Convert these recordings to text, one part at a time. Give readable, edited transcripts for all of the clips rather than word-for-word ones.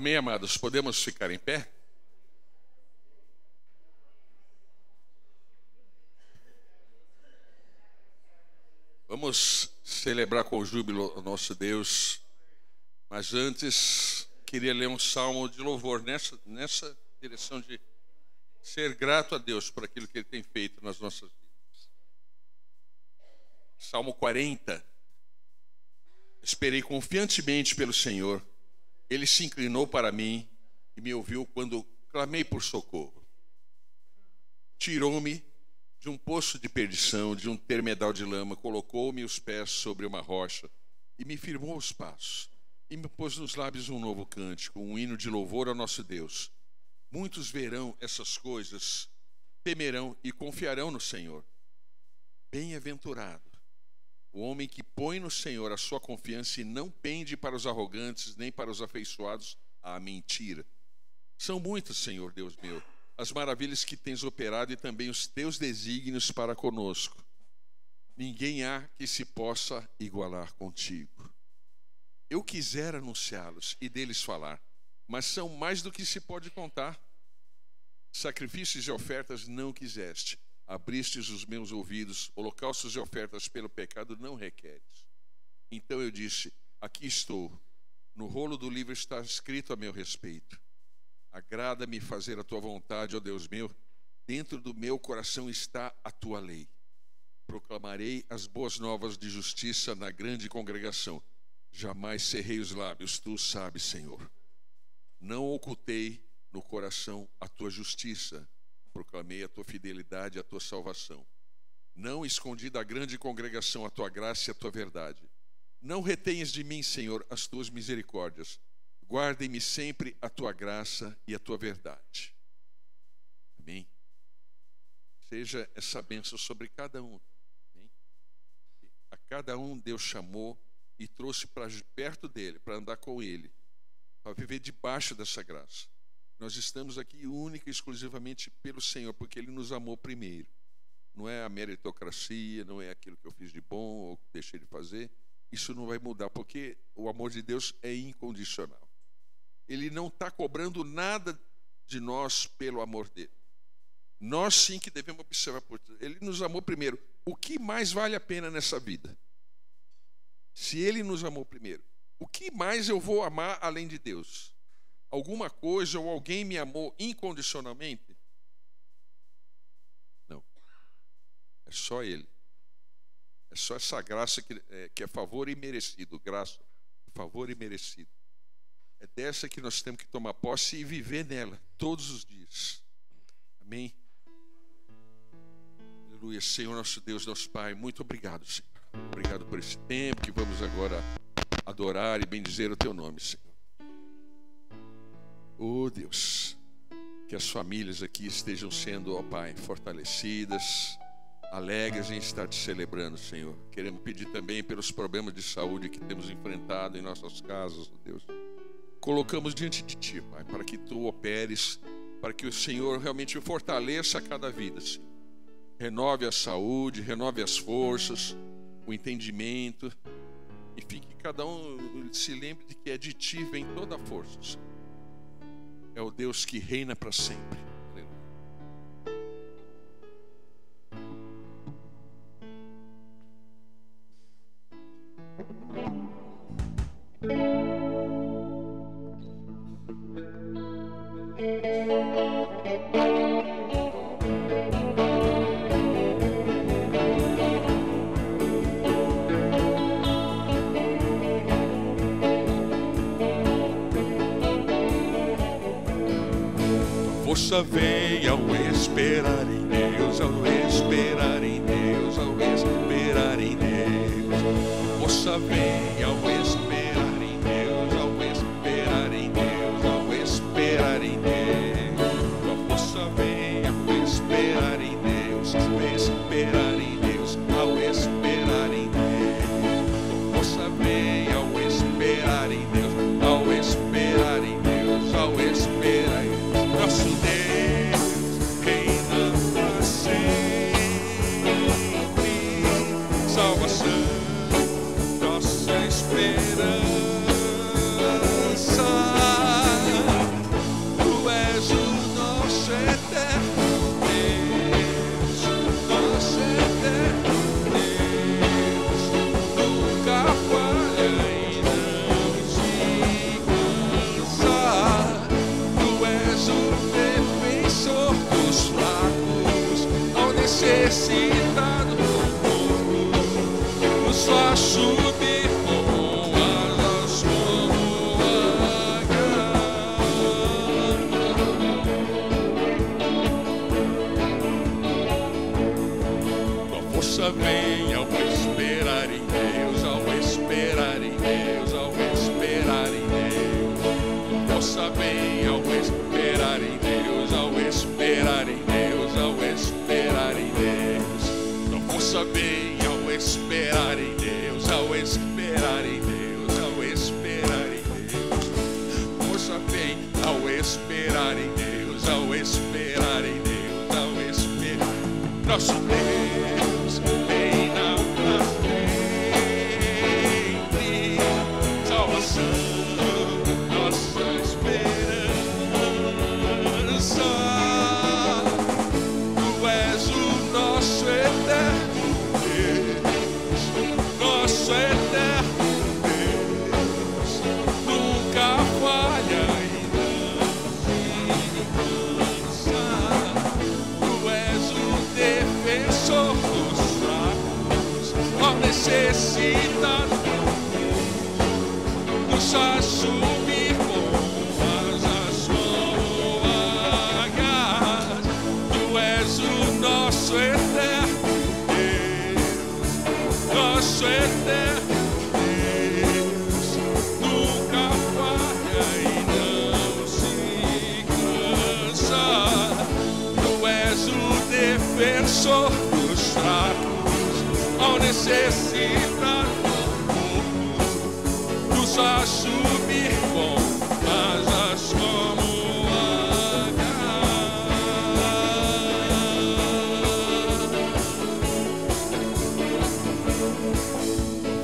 Amém, amados? Podemos ficar em pé? Vamos celebrar com júbilo o nosso Deus, mas antes queria ler um salmo de louvor nessa direção de ser grato a Deus por aquilo que Ele tem feito nas nossas vidas. Salmo 40. Esperei confiantemente pelo Senhor, Ele se inclinou para mim e me ouviu quando clamei por socorro. Tirou-me de um poço de perdição, de um termedal de lama, colocou-me os pés sobre uma rocha e me firmou os passos. E me pôs nos lábios um novo cântico, um hino de louvor ao nosso Deus. Muitos verão essas coisas, temerão e confiarão no Senhor. Bem-aventurado o homem que põe no Senhor a sua confiança e não pende para os arrogantes, nem para os afeiçoados à mentira. São muitas, Senhor Deus meu, as maravilhas que tens operado e também os teus desígnios para conosco. Ninguém há que se possa igualar contigo. Eu quisera anunciá-los e deles falar, mas são mais do que se pode contar. Sacrifícios e ofertas não quiseste. Abristes os meus ouvidos, holocaustos e ofertas pelo pecado não requeres. Então eu disse, aqui estou, no rolo do livro está escrito a meu respeito. Agrada-me fazer a tua vontade, ó Deus meu, dentro do meu coração está a tua lei. Proclamarei as boas novas de justiça na grande congregação. Jamais cerrei os lábios, tu sabes, Senhor. Não ocultei no coração a tua justiça. Proclamei a tua fidelidade e a tua salvação. Não escondi da grande congregação a tua graça e a tua verdade. Não retenhas de mim, Senhor, as tuas misericórdias. Guardem-me sempre a tua graça e a tua verdade. Amém. Seja essa bênção sobre cada um. Amém? A cada um Deus chamou e trouxe para perto dele, para andar com ele, para viver debaixo dessa graça. Nós estamos aqui única e exclusivamente pelo Senhor, porque Ele nos amou primeiro. Não é a meritocracia, não é aquilo que eu fiz de bom ou deixei de fazer. Isso não vai mudar, porque o amor de Deus é incondicional. Ele não está cobrando nada de nós pelo amor dele. Nós sim que devemos observar por tudo. Ele nos amou primeiro. O que mais vale a pena nessa vida? Se Ele nos amou primeiro, o que mais eu vou amar além de Deus? Alguma coisa ou alguém me amou incondicionalmente? Não. É só Ele. É só essa graça que é favor imerecido. Graça, favor imerecido. É dessa que nós temos que tomar posse e viver nela todos os dias. Amém? Aleluia. Senhor, nosso Deus, nosso Pai, muito obrigado, Senhor. Obrigado por esse tempo que vamos agora adorar e bendizer o Teu nome, Senhor. Oh Deus, que as famílias aqui estejam sendo, ó Pai, fortalecidas, alegres em estar te celebrando, Senhor. Queremos pedir também pelos problemas de saúde que temos enfrentado em nossas casas, ó Deus. Colocamos diante de Ti, Pai, para que Tu operes, para que o Senhor realmente fortaleça cada vida, Senhor. Renove a saúde, renove as forças, o entendimento, e fique cada um se lembre de que é de Ti vem toda a força, Senhor. É o Deus que reina para sempre. Força vem ao esperar em Deus, ao esperar em Deus, ao esperar em Deus. Força vem ao esperar em Deus, ao esperar em Deus, ao esperar em Deus. A força vem ao esperar em Deus, ao esperar em Deus, ao esperar em Deus. A força vem ao esperar em Deus, ao esperar em Deus, ao esperar em Deus. Nosso Deus reina para sempre, salvação, nossa esperança. a subir com asas como águia. Tua força vem ao esperar em Deus, ao esperar em Deus, ao esperar em Deus. Tua força vem ao esperar em Deus, ao esperar em Deus, ao esperar em Deus. Tua força vem ao esperar em Deus, ao esperar em Deus, ao esperar em Deus. Força vem ao esperar em Deus, ao esperar em Deus, ao esperar. Nosso Deus vem na frente, salvação, nossa esperança. Tu és o nosso eterno Deus, nosso eterno Deus, nunca falha e não se cansa. Tu és o defensor dos fracos, ao necessitar, nos faz subir com asas como águias. Tu és o nosso eterno Deus, nosso eterno Deus, nunca falha e não se cansa. Tu és o defensor dos fracos, ao necessitar, nos faz subir com asas como águias.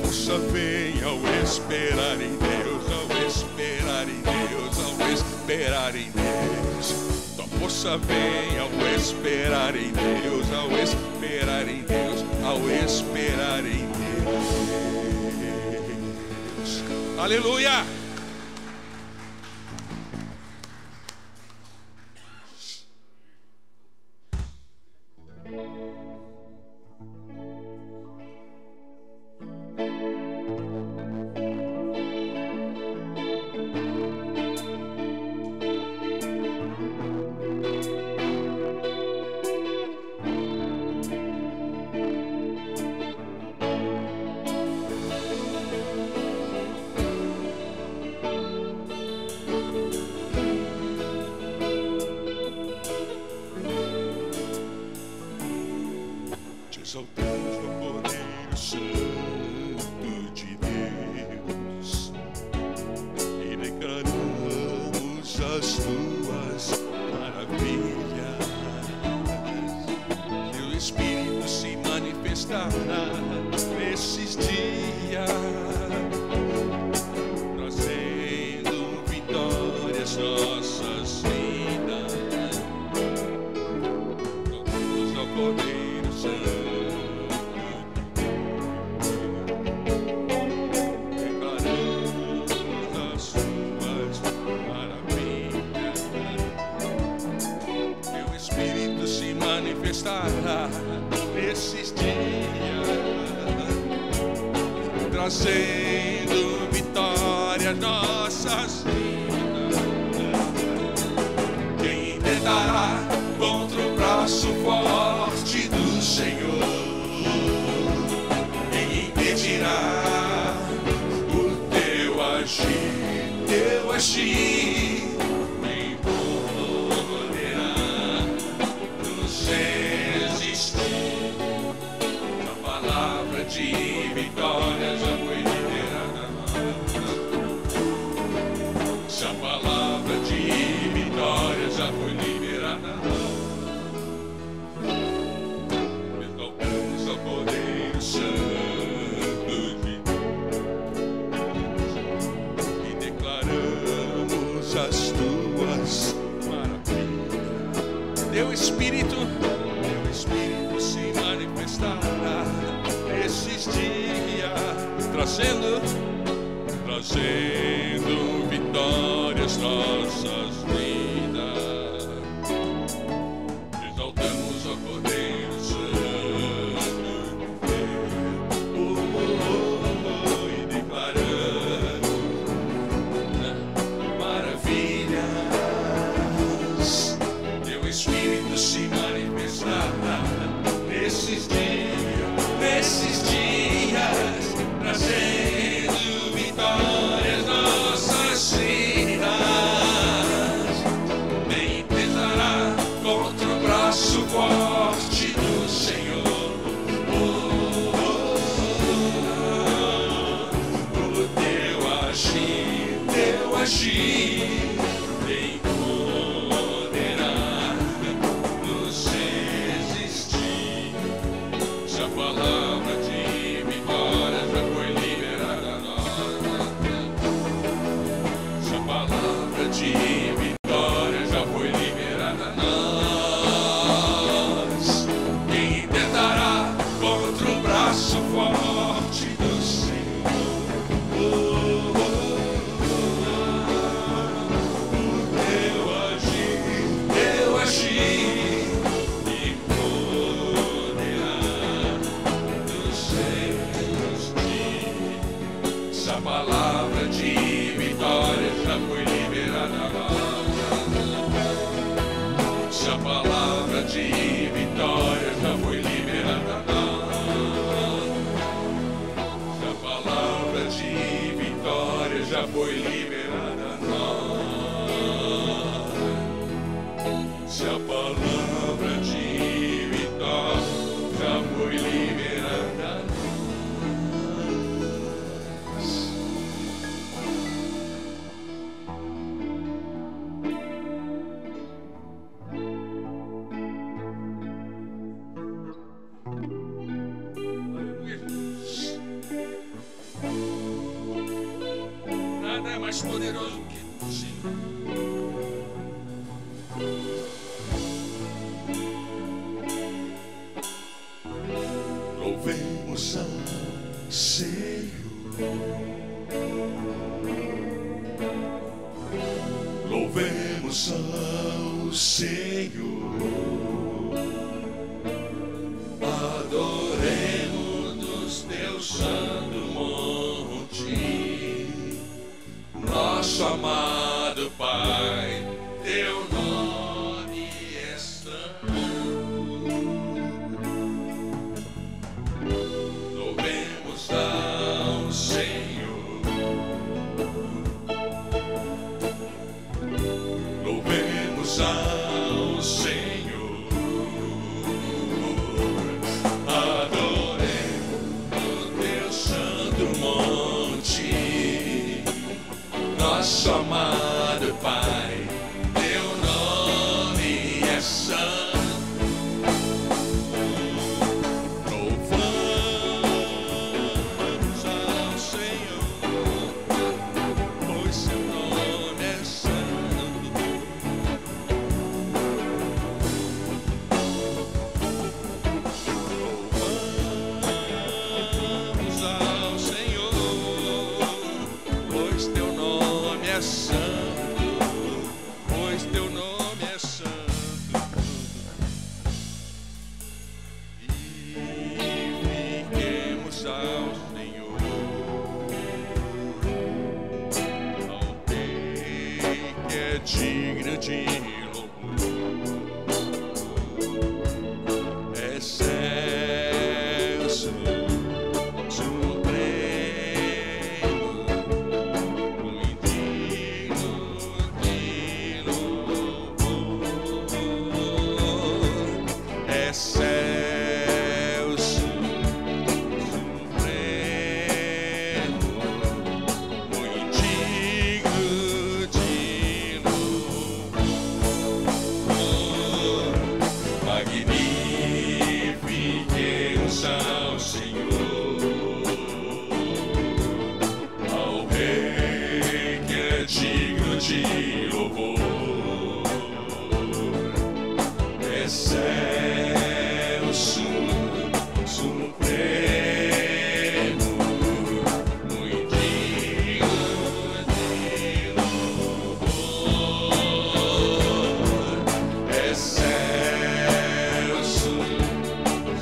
Força vem ao esperar em Deus, ao esperar em Deus, ao esperar em Deus. Tua força vem ao esperar em Deus, ao esperar em Deus, ao esperar em Deus. Aleluia! Exaltamos o Cordeiro Santo de Deus e declaramos as tuas maravilhas. Teu Espírito se manifestará nesses dias, trazendo vitórias nossas vidas. Exaltamos ao Cordeiro Santo. Manifestará nesses dias, trazendo vitória às nossas vidas. Quem tentará contra o braço forte do Senhor? Quem impedirá o teu agir, teu agir? De vitória já foi liberada. Se a palavra de vitória já foi liberada, exaltamos ao Cordeiro Santo de Deus e declaramos as tuas maravilhas. Teu Espírito se manifestará nesses dias, trazendo vitórias nossas vidas. Exaltamos ao Cordeiro Santo de Deus. braço forte do Senhor. Eu agi e poderá dos céus de. Essa palavra de vitória já foi liberada. Essa palavra de vitória já foi liberada. Essa palavra de vitória já foi liberada. Se a palavra de vitória já foi liberada. Nada é mais poderoso que o Senhor. Louvemos ao Senhor. Louvemos ao Senhor. Adoremos teu santo monte, nosso amado Pai, teu nome é santo. Louvemos ao Senhor. Louvemos ao Senhor. Nosso amado Pai, teu nome é santo. Louvamos ao Senhor, pois seu nome é santo. Louvamos ao Senhor, pois teu nome é santo, pois teu nome é santo. E fiquemos ao Senhor, ao Rei que é digno de louvor. Excelso, supremo, magnifiquemos ao Senhor, ao Rei que é digno de louvor. Excelso, supremo, muito digno de louvor. Excelso,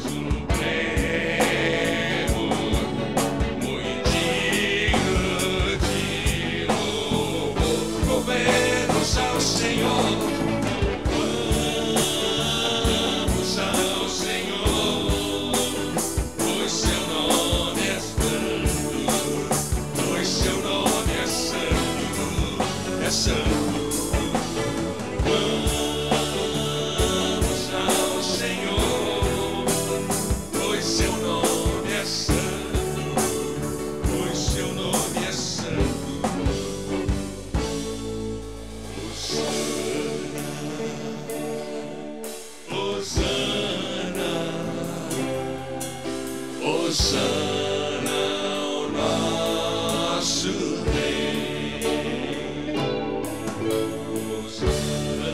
supremo, muito digno de louvor. Louvemos ao Senhor. Vamos ao Senhor, pois seu nome é santo, pois seu nome é santo. Hosana, Hosana, Hosana ao nosso Rei. Hosana,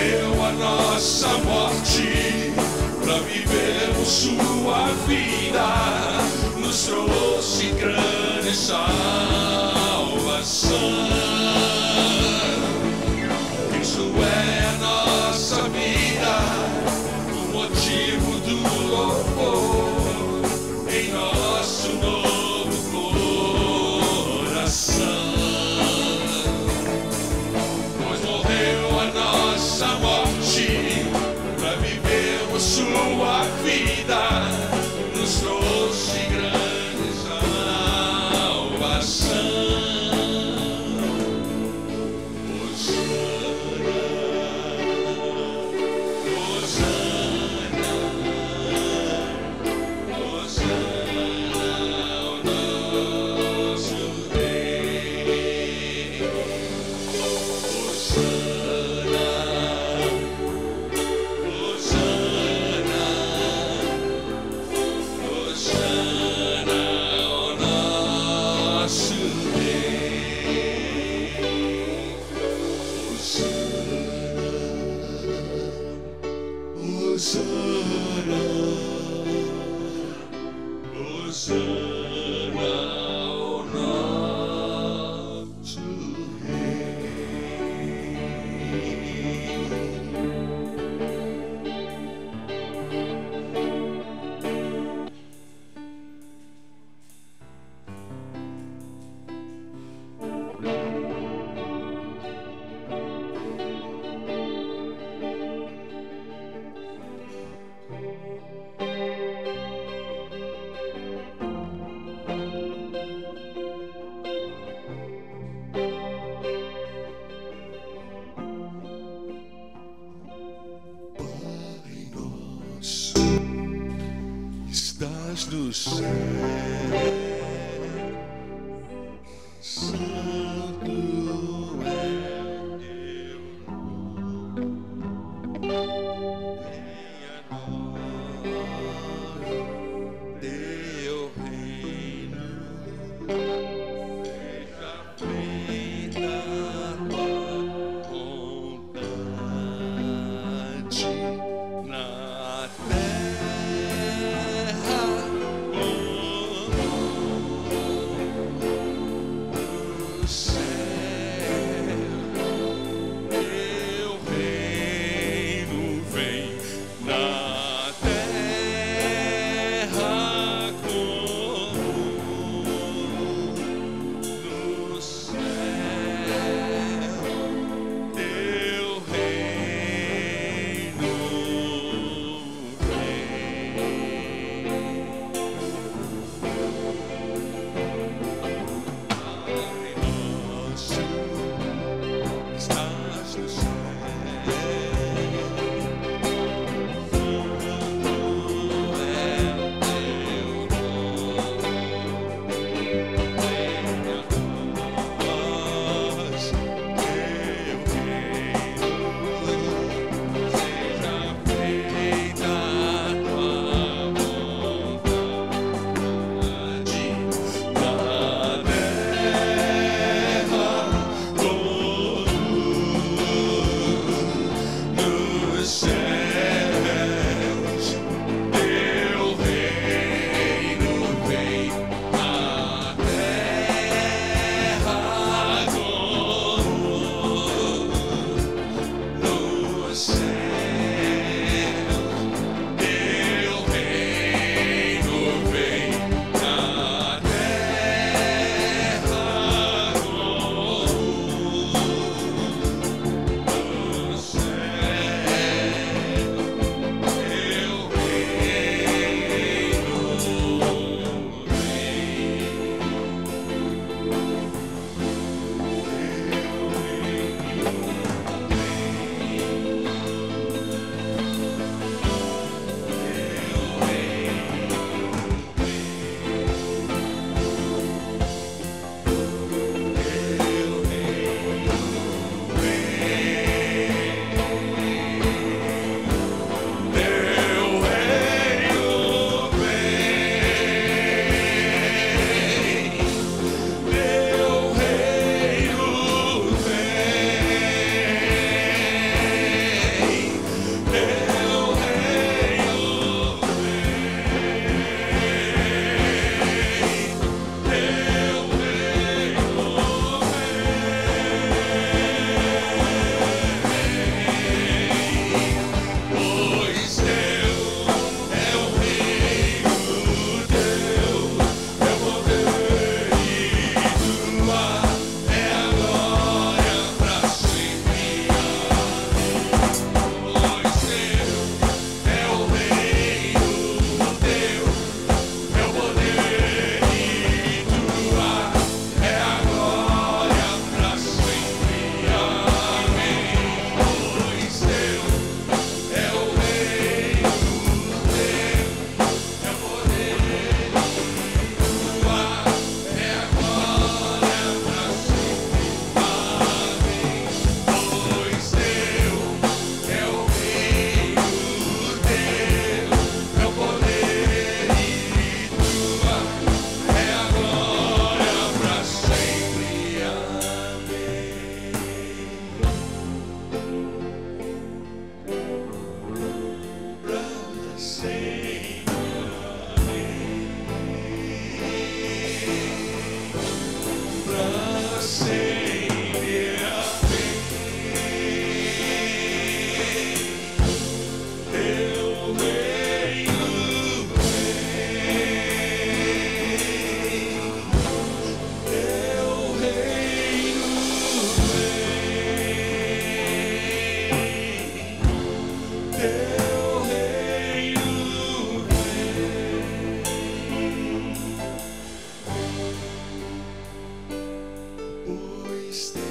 morreu a nossa morte, para vivermos sua vida, nos trouxe grande salvação. Isso é a nossa vida, o motivo do louvor em nosso novo coração. Pois morreu a nossa morte, para vivermos sua vida, nos trouxe grande salvação. No céu, santo é teu nome, venha a nós teu reino, seja feita a tua vontade na terra. pois teu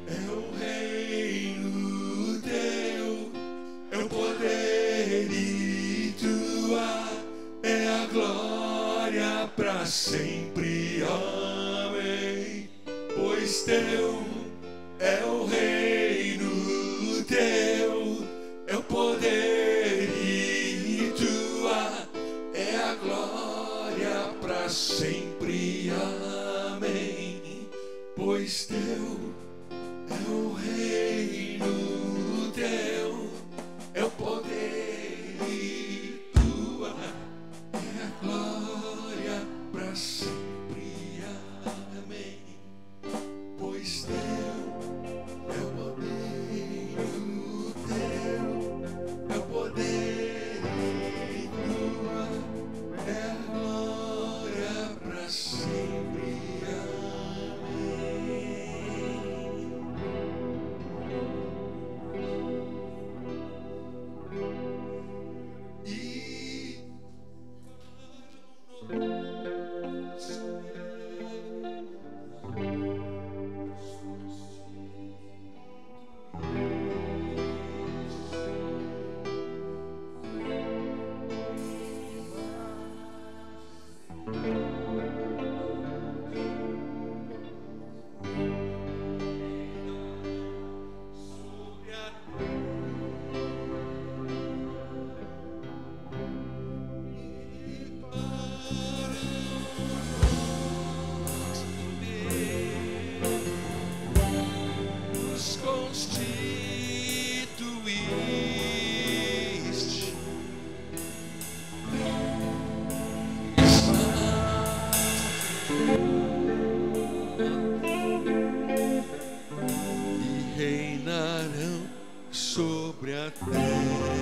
é o reino, teu é o poder e tua é a glória para sempre. Amém. Pois teu é o reino, teu é o poder e tua é a glória para sempre. Amém. Pois teu é o reino, teu é o poder e tua é a glória para sempre. Amém. Pois teu é o poder, teu é o poder e tua é a glória para sempre. Reinarão sobre a terra.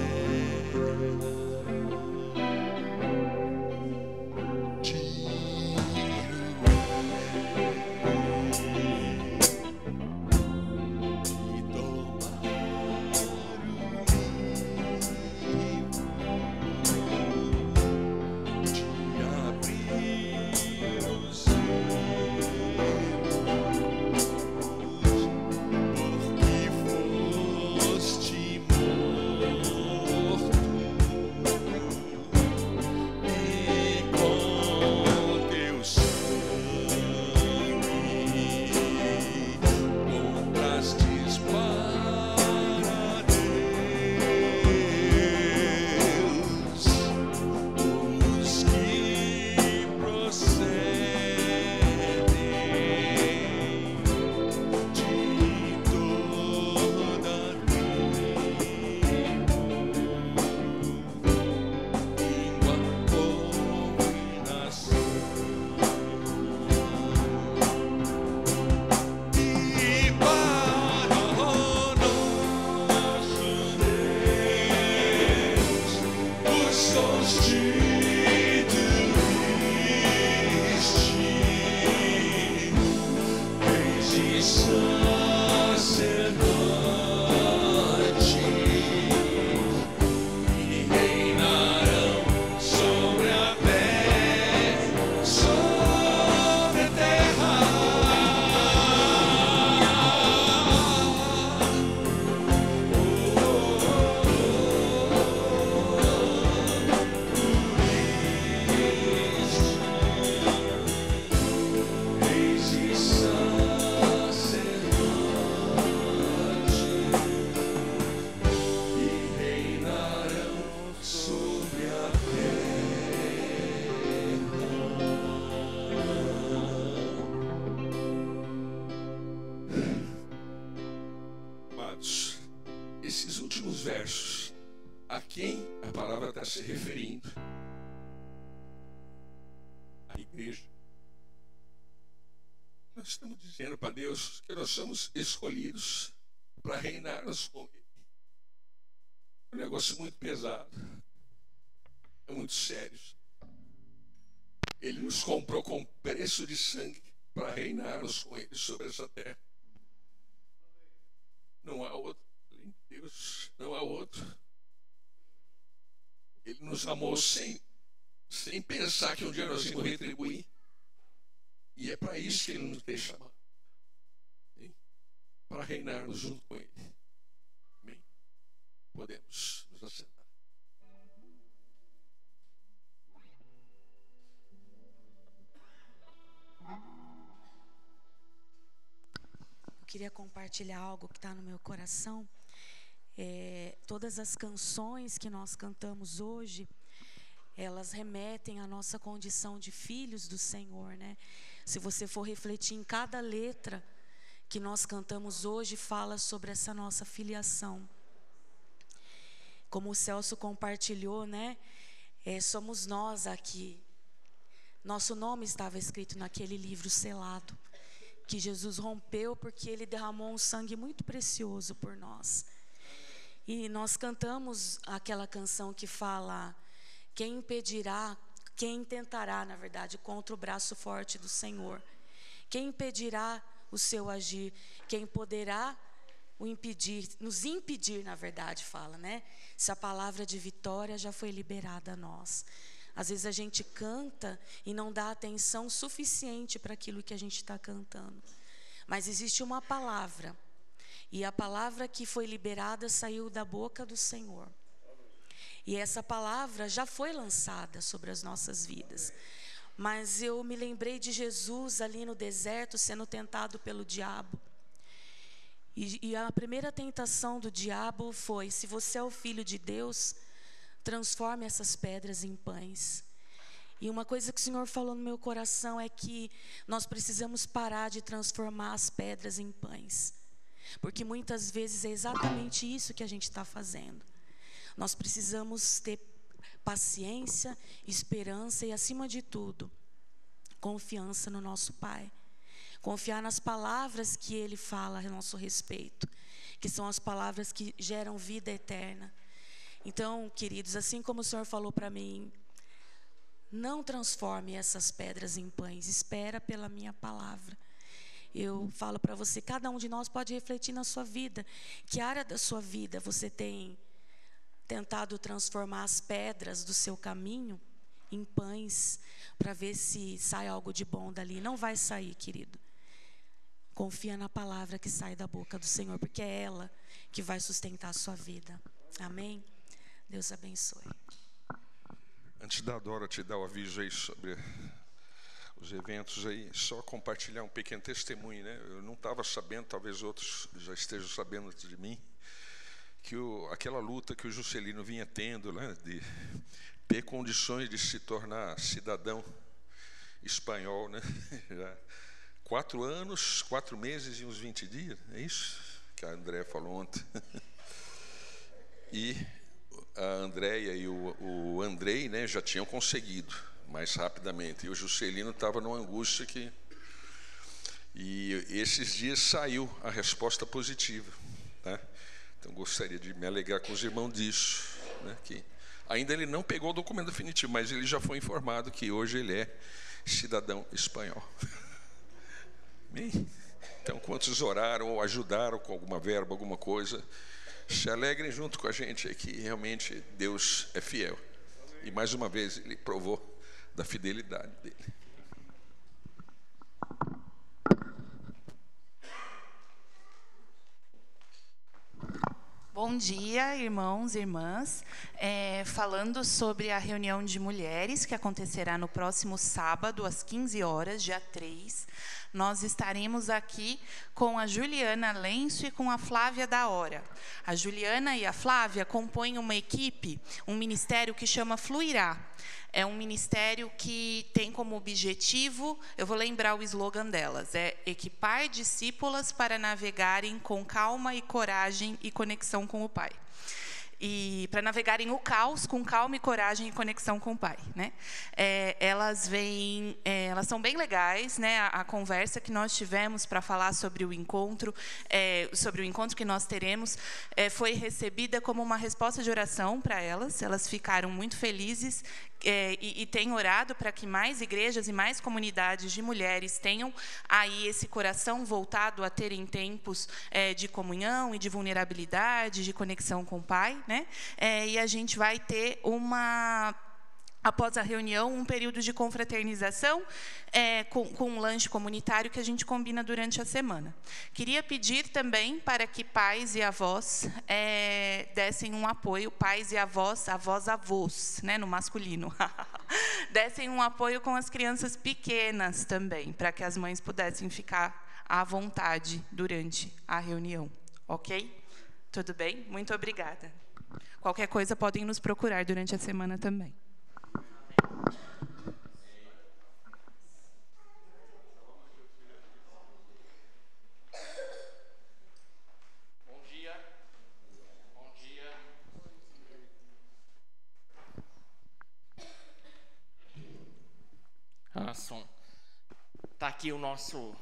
Esses últimos versos, a quem a palavra está se referindo? A igreja. Nós estamos dizendo para Deus que nós somos escolhidos para reinarmos com Ele. É um negócio muito pesado, é muito sério. Ele nos comprou com preço de sangue para reinarmos com Ele sobre essa terra. Não há outro. Deus, não há outro. Ele nos amou sem pensar que um dia nós íamos retribuir. E é para isso que Ele nos tem chamado. para reinarmos junto com Ele. Amém? Podemos nos assentar. Eu queria compartilhar algo que está no meu coração. Todas as canções que nós cantamos hoje, elas remetem à nossa condição de filhos do Senhor, né? Se você for refletir em cada letra que nós cantamos hoje, fala sobre essa nossa filiação. Como o Celso compartilhou, né? Somos nós aqui. Nosso nome estava escrito naquele livro selado, que Jesus rompeu porque Ele derramou um sangue muito precioso por nós. E nós cantamos aquela canção que fala: quem tentará, na verdade, contra o braço forte do Senhor? Quem impedirá o seu agir? Quem poderá o impedir, nos impedir, na verdade, fala, né? Se a palavra de vitória já foi liberada a nós. Às vezes a gente canta e não dá atenção suficiente para aquilo que a gente está cantando. Mas existe uma palavra, e a palavra que foi liberada saiu da boca do Senhor. E essa palavra já foi lançada sobre as nossas vidas. Mas eu me lembrei de Jesus ali no deserto sendo tentado pelo diabo. E a primeira tentação do diabo foi: se você é o filho de Deus, transforme essas pedras em pães. E uma coisa que o Senhor falou no meu coração é que nós precisamos parar de transformar as pedras em pães. Porque muitas vezes é exatamente isso que a gente está fazendo. Nós precisamos ter paciência, esperança e, acima de tudo, confiança no nosso Pai. Confiar nas palavras que Ele fala a nosso respeito, que são as palavras que geram vida eterna. Então, queridos, assim como o Senhor falou para mim, não transforme essas pedras em pães, espera pela minha palavra. Eu falo para você, cada um de nós pode refletir na sua vida. Que área da sua vida você tem tentado transformar as pedras do seu caminho em pães, para ver se sai algo de bom dali? Não vai sair, querido. Confia na palavra que sai da boca do Senhor, porque é ela que vai sustentar a sua vida. Amém? Deus abençoe. Antes da Dora te dar o aviso aí sobre os eventos aí, só compartilhar um pequeno testemunho, né? Eu não estava sabendo, talvez outros já estejam sabendo antes de mim, que aquela luta que o Juscelino vinha tendo, né, de ter condições de se tornar cidadão espanhol, né? Já 4 anos, 4 meses e uns 20 dias, é isso que a Andréia falou ontem. E a Andréia e o Andrei, né, já tinham conseguido mais rapidamente. E o Juscelino estava numa angústia que... E esses dias saiu a resposta positiva, né? Então, gostaria de me alegrar com os irmãos disso, né? Que ainda ele não pegou o documento definitivo, mas ele já foi informado que hoje ele é cidadão espanhol. Amém? Então, quantos oraram ou ajudaram com alguma verba, alguma coisa, se alegrem junto com a gente, é que realmente Deus é fiel. E mais uma vez Ele provou da fidelidade dele. Bom dia, irmãos e irmãs. Falando sobre a reunião de mulheres que acontecerá no próximo sábado, às 15 horas, dia 3. Nós estaremos aqui com a Juliana Lenço e com a Flávia da Hora. A Juliana e a Flávia compõem uma equipe, um ministério que chama Fluirá. É um ministério que tem como objetivo, eu vou lembrar o slogan delas, é equipar discípulas para navegarem com calma e coragem e conexão com o Pai. E para navegarem o caos com calma e coragem e conexão com o Pai, né? Elas são bem legais, né? A conversa que nós tivemos para falar sobre o encontro que nós teremos, foi recebida como uma resposta de oração para elas. Elas ficaram muito felizes e têm orado para que mais igrejas e mais comunidades de mulheres tenham aí esse coração voltado a terem tempos de comunhão e de vulnerabilidade, de conexão com o Pai, né? E a gente vai ter após a reunião, um período de confraternização com um lanche comunitário que a gente combina durante a semana. Queria pedir também para que pais e avós dessem um apoio, pais e avós, avós, né, no masculino, dessem um apoio com as crianças pequenas também, para que as mães pudessem ficar à vontade durante a reunião. Ok? Tudo bem? Muito obrigada. Qualquer coisa podem nos procurar durante a semana também. Bom dia. Bom dia. Som. Tá aqui o nosso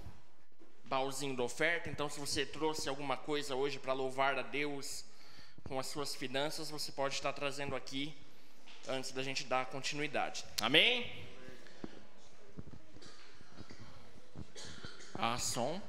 baúzinho da oferta. Então, se você trouxe alguma coisa hoje para louvar a Deus com as suas finanças, você pode estar trazendo aqui antes da gente dar continuidade. Amém? Som.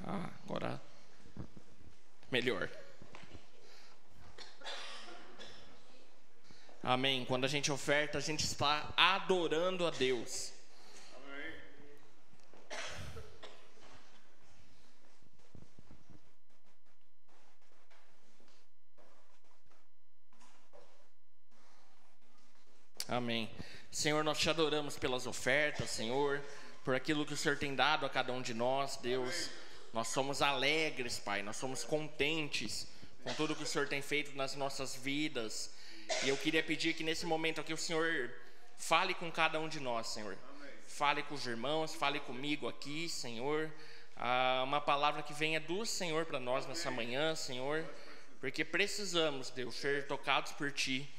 Agora melhor. Amém. Quando a gente oferta, a gente está adorando a Deus. Amém. Senhor, nós te adoramos pelas ofertas, Senhor, por aquilo que o Senhor tem dado a cada um de nós, Deus. Nós somos alegres, Pai, nós somos contentes com tudo que o Senhor tem feito nas nossas vidas. E eu queria pedir que nesse momento aqui o Senhor fale com cada um de nós, Senhor. Fale com os irmãos, fale comigo aqui, Senhor. Uma palavra que venha do Senhor para nós nessa manhã, Senhor. Porque precisamos, Deus, ser tocados por Ti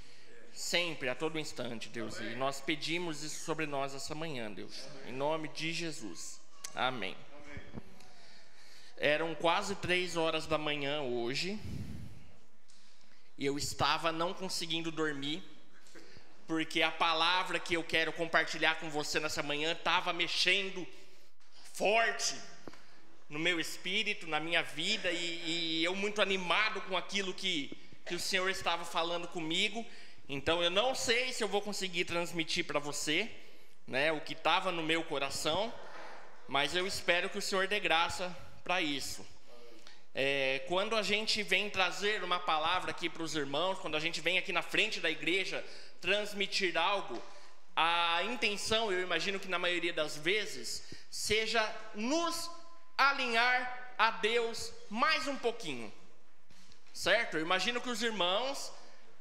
sempre, a todo instante, Deus. E nós pedimos isso sobre nós essa manhã, Deus. Em nome de Jesus. Amém. Eram quase 3 horas da manhã hoje, e eu estava não conseguindo dormir, porque a palavra que eu quero compartilhar com você nessa manhã estava mexendo forte no meu espírito, na minha vida, e eu muito animado com aquilo que o Senhor estava falando comigo. Então eu não sei se eu vou conseguir transmitir para você, né, o que estava no meu coração, mas eu espero que o Senhor dê graça para isso. Quando a gente vem trazer uma palavra aqui para os irmãos, quando a gente vem aqui na frente da igreja transmitir algo, a intenção, eu imagino que na maioria das vezes, seja nos alinhar a Deus mais um pouquinho, certo? Eu imagino que os irmãos,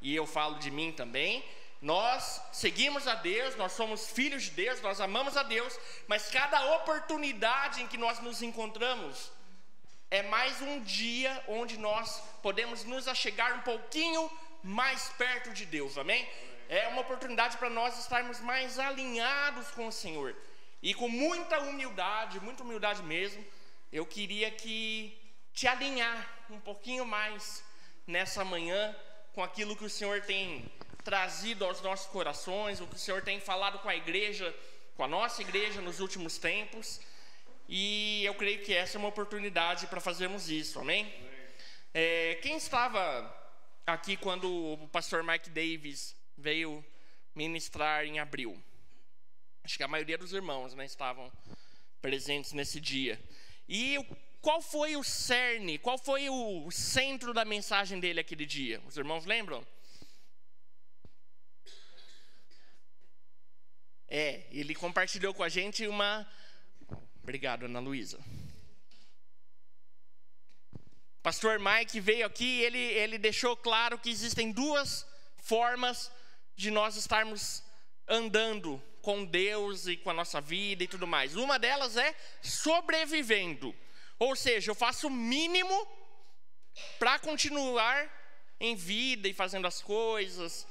e eu falo de mim também, nós seguimos a Deus, nós somos filhos de Deus, nós amamos a Deus, mas cada oportunidade em que nós nos encontramos é mais um dia onde nós podemos nos achegar um pouquinho mais perto de Deus, amém? É uma oportunidade para nós estarmos mais alinhados com o Senhor. E com muita humildade mesmo, eu queria te alinhar um pouquinho mais nessa manhã com aquilo que o Senhor tem trazido aos nossos corações, o que o Senhor tem falado com a igreja, com a nossa igreja nos últimos tempos. E eu creio que essa é uma oportunidade para fazermos isso, amém? Quem estava aqui quando o pastor Mike Davis veio ministrar em abril? Acho que a maioria dos irmãos, né, estavam presentes nesse dia. E qual foi o cerne, qual foi o centro da mensagem dele aquele dia? Os irmãos lembram? Ele compartilhou com a gente uma... Obrigado, Ana Luísa. Pastor Mike veio aqui, ele deixou claro que existem 2 formas de nós estarmos andando com Deus e com a nossa vida e tudo mais. Uma delas é sobrevivendo. Ou seja, eu faço o mínimo para continuar em vida e fazendo as coisas,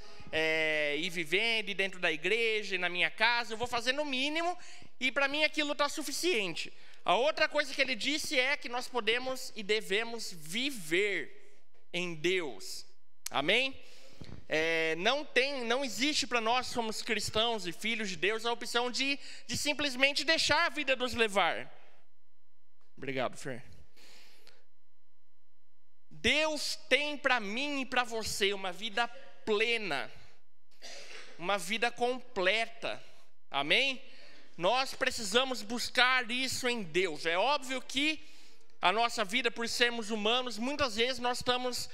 e vivendo e dentro da igreja e na minha casa. Eu vou fazendo o mínimo e para mim aquilo está suficiente. A outra coisa que ele disse é que nós podemos e devemos viver em Deus. Amém? Não existe para nós, somos cristãos e filhos de Deus, a opção de simplesmente deixar a vida nos levar. Obrigado, Fer. Deus tem para mim e para você uma vida plena, uma vida completa. Amém? Nós precisamos buscar isso em Deus. É óbvio que a nossa vida, por sermos humanos, muitas vezes nós estamos,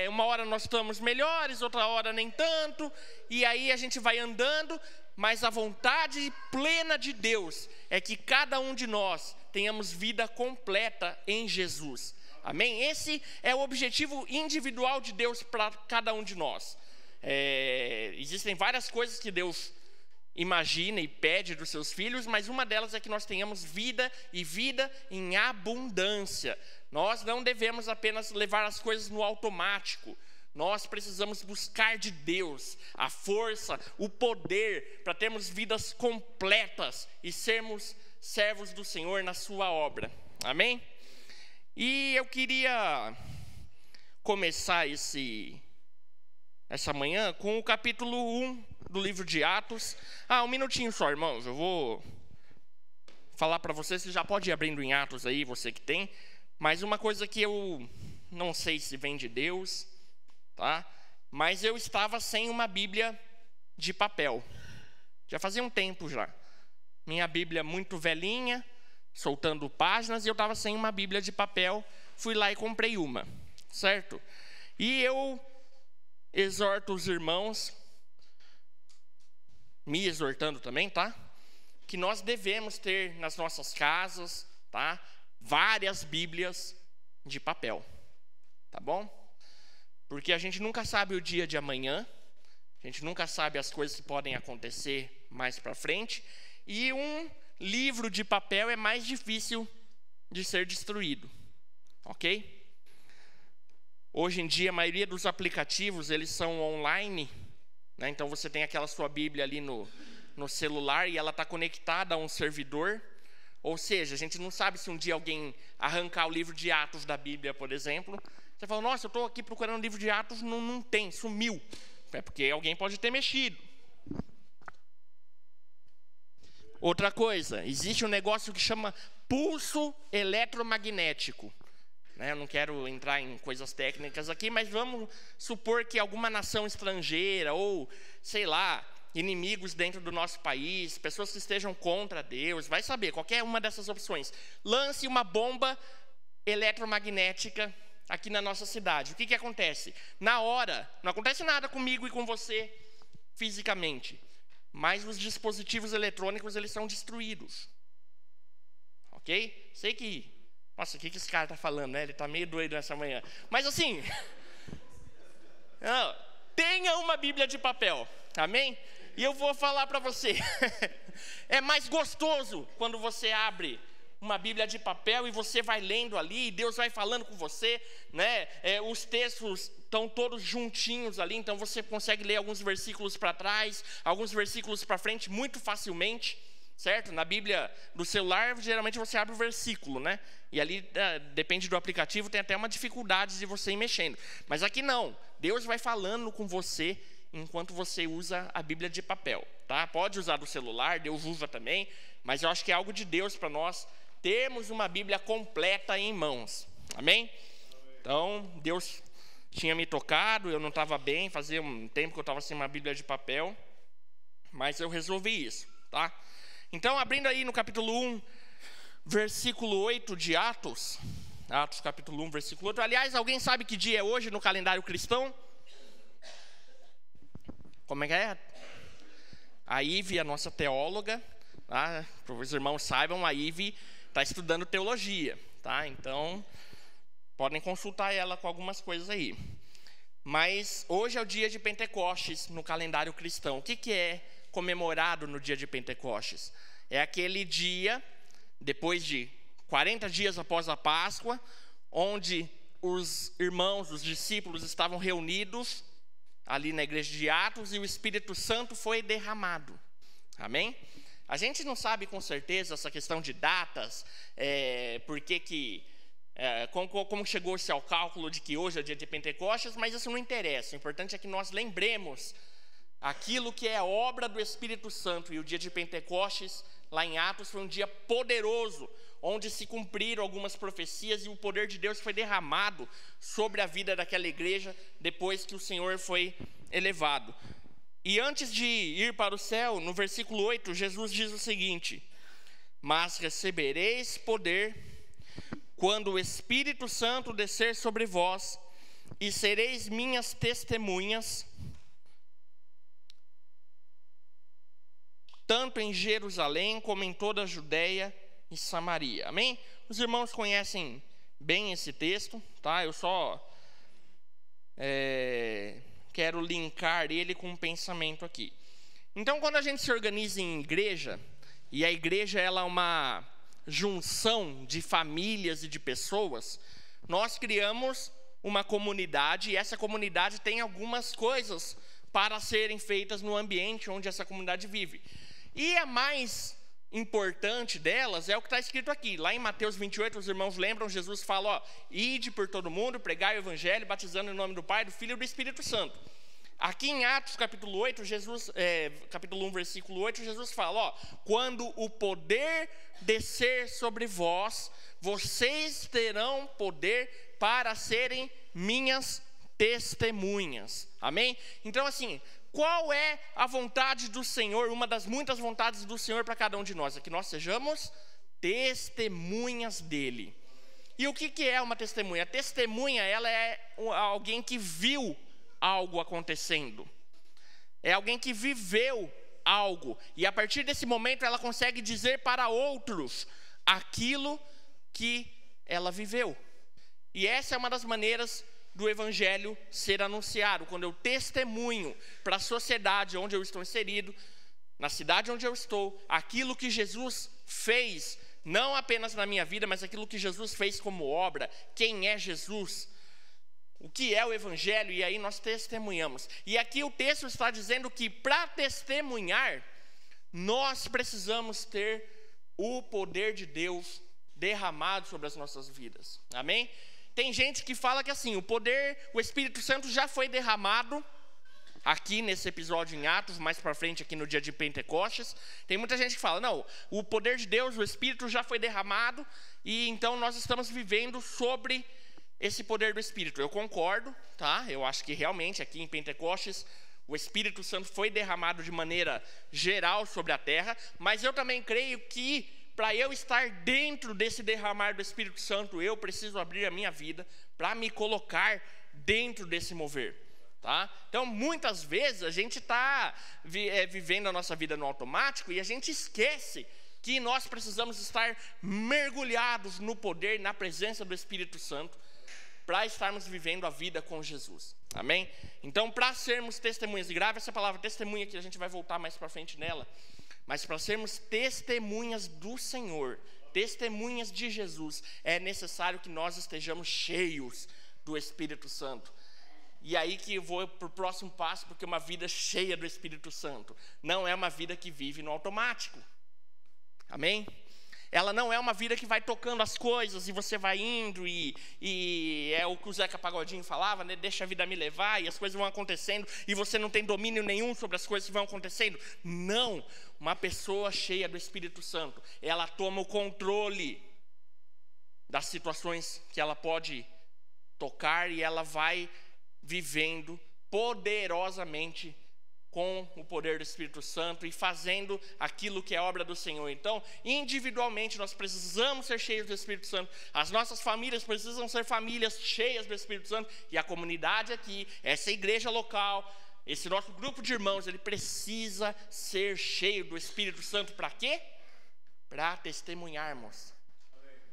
uma hora nós estamos melhores, outra hora nem tanto, e aí a gente vai andando, mas a vontade plena de Deus é que cada um de nós tenhamos vida completa em Jesus. Amém? Esse é o objetivo individual de Deus para cada um de nós. Existem várias coisas que Deus imagina e pede dos seus filhos, mas uma delas é que nós tenhamos vida e vida em abundância. Nós não devemos apenas levar as coisas no automático. Nós precisamos buscar de Deus a força, o poder para termos vidas completas e sermos servos do Senhor na sua obra. Amém? E eu queria começar essa manhã com o capítulo 1 do livro de Atos. Um minutinho só, irmãos. Eu vou falar para vocês. Você já pode ir abrindo em Atos aí, você que tem. Mas uma coisa que eu não sei se vem de Deus, tá? Mas eu estava sem uma Bíblia de papel. Já fazia um tempo já. Minha Bíblia muito velhinha, soltando páginas, e eu estava sem uma Bíblia de papel. Fui lá e comprei uma, certo? E eu exorto os irmãos, me exortando também, tá? Que nós devemos ter nas nossas casas, tá? Várias Bíblias de papel, tá bom? Porque a gente nunca sabe o dia de amanhã, a gente nunca sabe as coisas que podem acontecer mais para frente, e um livro de papel é mais difícil de ser destruído, ok? Hoje em dia, a maioria dos aplicativos, eles são online, né? Então você tem aquela sua Bíblia ali no celular e ela está conectada a um servidor. Ou seja, a gente não sabe se um dia alguém arrancar o livro de Atos da Bíblia, por exemplo. Você fala, nossa, eu estou aqui procurando o livro de Atos, não tem, sumiu. É porque alguém pode ter mexido. Outra coisa, existe um negócio que chama pulso eletromagnético. Eu não quero entrar em coisas técnicas aqui, mas vamos supor que alguma nação estrangeira ou, sei lá, inimigos dentro do nosso país, pessoas que estejam contra Deus, vai saber, qualquer uma dessas opções, lance uma bomba eletromagnética aqui na nossa cidade. O que acontece? Na hora, não acontece nada comigo e com você fisicamente, mas os dispositivos eletrônicos, eles são destruídos. Ok? Sei que... Nossa, o que esse cara está falando, né? Ele está meio doido nessa manhã. Mas assim, tenha uma Bíblia de papel, amém? E eu vou falar para você, é mais gostoso quando você abre uma Bíblia de papel e você vai lendo ali, e Deus vai falando com você, né? Os textos estão todos juntinhos ali, então você consegue ler alguns versículos para trás, alguns versículos para frente muito facilmente. Certo? Na Bíblia do celular, geralmente você abre o versículo, né? E ali, depende do aplicativo, tem até uma dificuldade de você ir mexendo. Mas aqui não. Deus vai falando com você enquanto você usa a Bíblia de papel, tá? Pode usar do celular, Deus usa também. Mas eu acho que é algo de Deus para nós termos uma Bíblia completa em mãos. Amém? Então, Deus tinha me tocado, eu não estava bem. Fazia um tempo que eu estava sem uma Bíblia de papel. Mas eu resolvi isso, tá? Então, abrindo aí no capítulo 1, versículo 8 de Atos. Atos capítulo 1, versículo 8. Aliás, alguém sabe que dia é hoje no calendário cristão? Como é que é? A Ive, a nossa teóloga, tá? Para os irmãos saibam, a Ive está estudando teologia, tá? Então, podem consultar ela com algumas coisas aí. Mas hoje é o dia de Pentecostes no calendário cristão. O que é comemorado no dia de Pentecostes? É aquele dia, depois de 40 dias após a Páscoa, onde os irmãos, os discípulos estavam reunidos ali na igreja de Atos e o Espírito Santo foi derramado. Amém? A gente não sabe com certeza essa questão de datas, como chegou-se ao cálculo de que hoje é o dia de Pentecostes, mas isso não interessa. O importante é que nós lembremos aquilo que é a obra do Espírito Santo. E o dia de Pentecostes, lá em Atos, foi um dia poderoso, onde se cumpriram algumas profecias e o poder de Deus foi derramado sobre a vida daquela igreja depois que o Senhor foi elevado. E antes de ir para o céu, no versículo 8, Jesus diz o seguinte: mas recebereis poder quando o Espírito Santo descer sobre vós, e sereis minhas testemunhas, tanto em Jerusalém como em toda a Judeia e Samaria. Amém? Os irmãos conhecem bem esse texto, tá? Eu só quero linkar ele com um pensamento aqui. Então, quando a gente se organiza em igreja, e a igreja ela é uma junção de famílias e de pessoas, nós criamos uma comunidade, e essa comunidade tem algumas coisas para serem feitas no ambiente onde essa comunidade vive. E a mais importante delas é o que está escrito aqui. Lá em Mateus 28, os irmãos lembram, Jesus fala, ide por todo mundo, pregai o evangelho, batizando em nome do Pai, do Filho e do Espírito Santo. Aqui em Atos capítulo 8, capítulo 1, versículo 8, Jesus fala, quando o poder descer sobre vós, vocês terão poder para serem minhas testemunhas. Amém? Então assim, qual é a vontade do Senhor, uma das muitas vontades do Senhor para cada um de nós? É que nós sejamos testemunhas dele. E o que é uma testemunha? A testemunha, ela é alguém que viu algo acontecendo. É alguém que viveu algo. E a partir desse momento ela consegue dizer para outros aquilo que ela viveu. E essa é uma das maneiras do evangelho ser anunciado, quando eu testemunho para a sociedade onde eu estou inserido, na cidade onde eu estou, aquilo que Jesus fez, não apenas na minha vida, mas aquilo que Jesus fez como obra, quem é Jesus, o que é o evangelho, e aí nós testemunhamos. E aqui o texto está dizendo que para testemunhar, nós precisamos ter o poder de Deus derramado sobre as nossas vidas. Amém? Tem gente que fala que assim, o Espírito Santo já foi derramado aqui nesse episódio em Atos, mais para frente aqui no dia de Pentecostes. Tem muita gente que fala, não, o poder de Deus, o Espírito já foi derramado, e então nós estamos vivendo sobre esse poder do Espírito. Eu concordo, tá? Eu acho que realmente aqui em Pentecostes o Espírito Santo foi derramado de maneira geral sobre a terra, mas eu também creio que para eu estar dentro desse derramar do Espírito Santo, eu preciso abrir a minha vida para me colocar dentro desse mover, tá? Então, muitas vezes, a gente está vivendo a nossa vida no automático e a gente esquece que nós precisamos estar mergulhados no poder, na presença do Espírito Santo, para estarmos vivendo a vida com Jesus. Amém? Então, para sermos testemunhas, e grave essa palavra testemunha, que a gente vai voltar mais para frente nela, mas para sermos testemunhas do Senhor, testemunhas de Jesus, é necessário que nós estejamos cheios do Espírito Santo. E aí que eu vou para o próximo passo, porque uma vida cheia do Espírito Santo não é uma vida que vive no automático. Amém? Ela não é uma vida que vai tocando as coisas e você vai indo e é o que o Zeca Pagodinho falava, né? Deixa a vida me levar e as coisas vão acontecendo e você não tem domínio nenhum sobre as coisas que vão acontecendo. Não, uma pessoa cheia do Espírito Santo, ela toma o controle das situações que ela pode tocar e ela vai vivendo poderosamente com o poder do Espírito Santo e fazendo aquilo que é obra do Senhor. Então, individualmente, nós precisamos ser cheios do Espírito Santo. As nossas famílias precisam ser famílias cheias do Espírito Santo. E a comunidade aqui, essa igreja local, esse nosso grupo de irmãos, ele precisa ser cheio do Espírito Santo. Para quê? Para testemunharmos.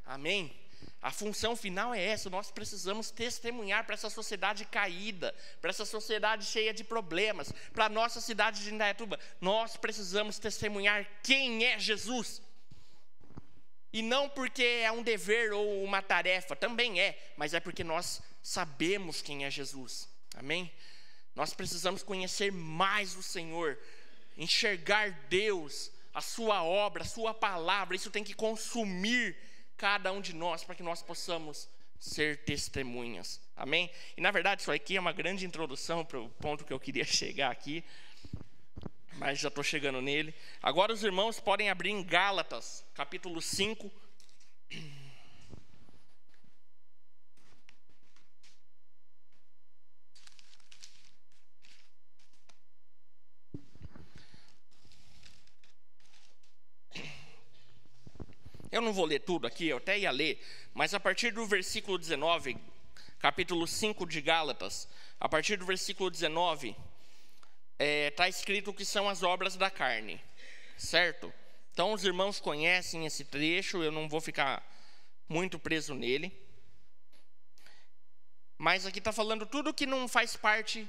Amém? A função final é essa, nós precisamos testemunhar para essa sociedade caída, para essa sociedade cheia de problemas, para a nossa cidade de Indaiatuba. Nós precisamos testemunhar quem é Jesus. E não porque é um dever ou uma tarefa, também é, mas é porque nós sabemos quem é Jesus. Amém? Nós precisamos conhecer mais o Senhor, enxergar Deus a sua obra, a sua palavra, isso tem que consumir cada um de nós, para que nós possamos ser testemunhas. Amém? E na verdade isso aqui é uma grande introdução para o ponto que eu queria chegar aqui, mas já estou chegando nele. Agora os irmãos podem abrir em Gálatas, capítulo 5. Eu não vou ler tudo aqui, eu até ia ler, mas a partir do versículo 19, capítulo 5 de Gálatas, a partir do versículo 19, está escrito o que são as obras da carne, certo? Então os irmãos conhecem esse trecho, eu não vou ficar muito preso nele. Mas aqui está falando tudo que não faz parte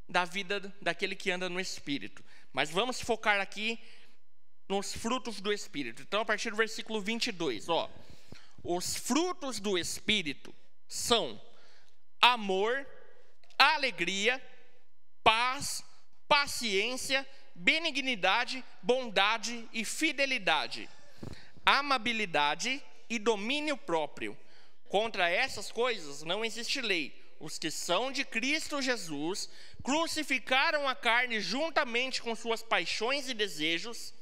da vida daquele que anda no Espírito. Mas vamos focar aqui nos frutos do Espírito. Então, a partir do versículo 22, os frutos do Espírito são amor, alegria, paz, paciência, benignidade, bondade e fidelidade, amabilidade e domínio próprio. Contra essas coisas não existe lei. Os que são de Cristo Jesus crucificaram a carne juntamente com suas paixões e desejos.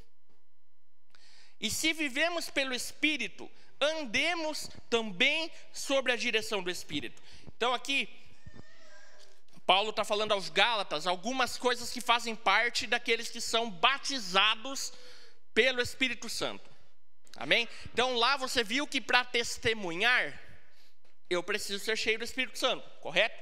E se vivemos pelo Espírito, andemos também sobre a direção do Espírito. Então aqui, Paulo está falando aos Gálatas algumas coisas que fazem parte daqueles que são batizados pelo Espírito Santo. Amém? Então lá você viu que para testemunhar, eu preciso ser cheio do Espírito Santo, correto?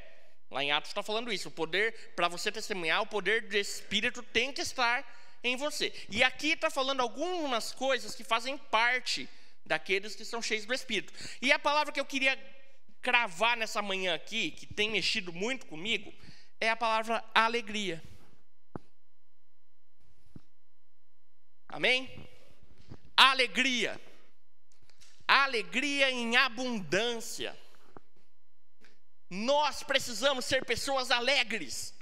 Lá em Atos está falando isso. O poder, para você testemunhar, o poder do Espírito tem que estar em você. E aqui está falando algumas coisas que fazem parte daqueles que são cheios do Espírito. E a palavra que eu queria cravar nessa manhã aqui, que tem mexido muito comigo, é a palavra alegria. Amém? Alegria. Alegria em abundância. Nós precisamos ser pessoas alegres.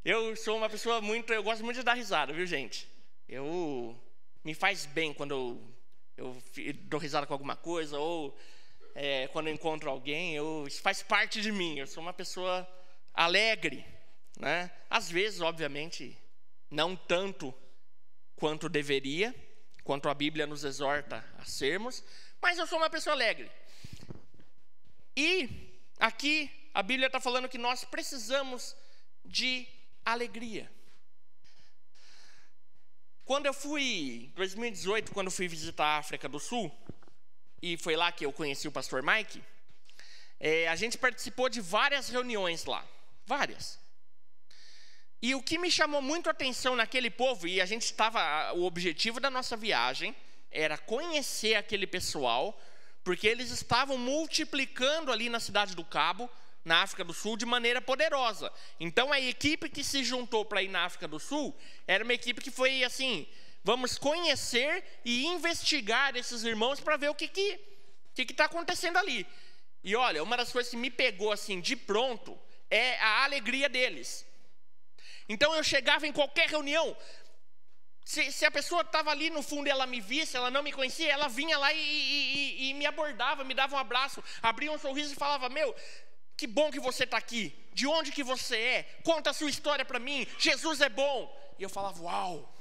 Eu sou uma pessoa eu gosto muito de dar risada, viu, gente? Me faz bem quando eu dou risada com alguma coisa, ou quando eu encontro alguém, isso faz parte de mim. Eu sou uma pessoa alegre, né? Às vezes, obviamente, não tanto quanto deveria, quanto a Bíblia nos exorta a sermos, mas eu sou uma pessoa alegre. E aqui a Bíblia está falando que nós precisamos de alegria. Quando eu fui, em 2018, quando eu fui visitar a África do Sul, e foi lá que eu conheci o pastor Mike, a gente participou de várias reuniões lá, várias. E o que me chamou muito a atenção naquele povo, e o objetivo da nossa viagem era conhecer aquele pessoal, porque eles estavam multiplicando ali na Cidade do Cabo, na África do Sul, de maneira poderosa. Então a equipe que se juntou para ir na África do Sul era uma equipe que foi assim: vamos conhecer e investigar esses irmãos para ver o que está acontecendo ali. E olha, uma das coisas que me pegou assim de pronto é a alegria deles. Então eu chegava em qualquer reunião, se a pessoa estava ali no fundo e ela me visse, ela não me conhecia, ela vinha lá e me abordava, me dava um abraço, abria um sorriso e falava: meu, que bom que você está aqui. De onde que você é? Conta a sua história para mim. Jesus é bom. E eu falava: uau,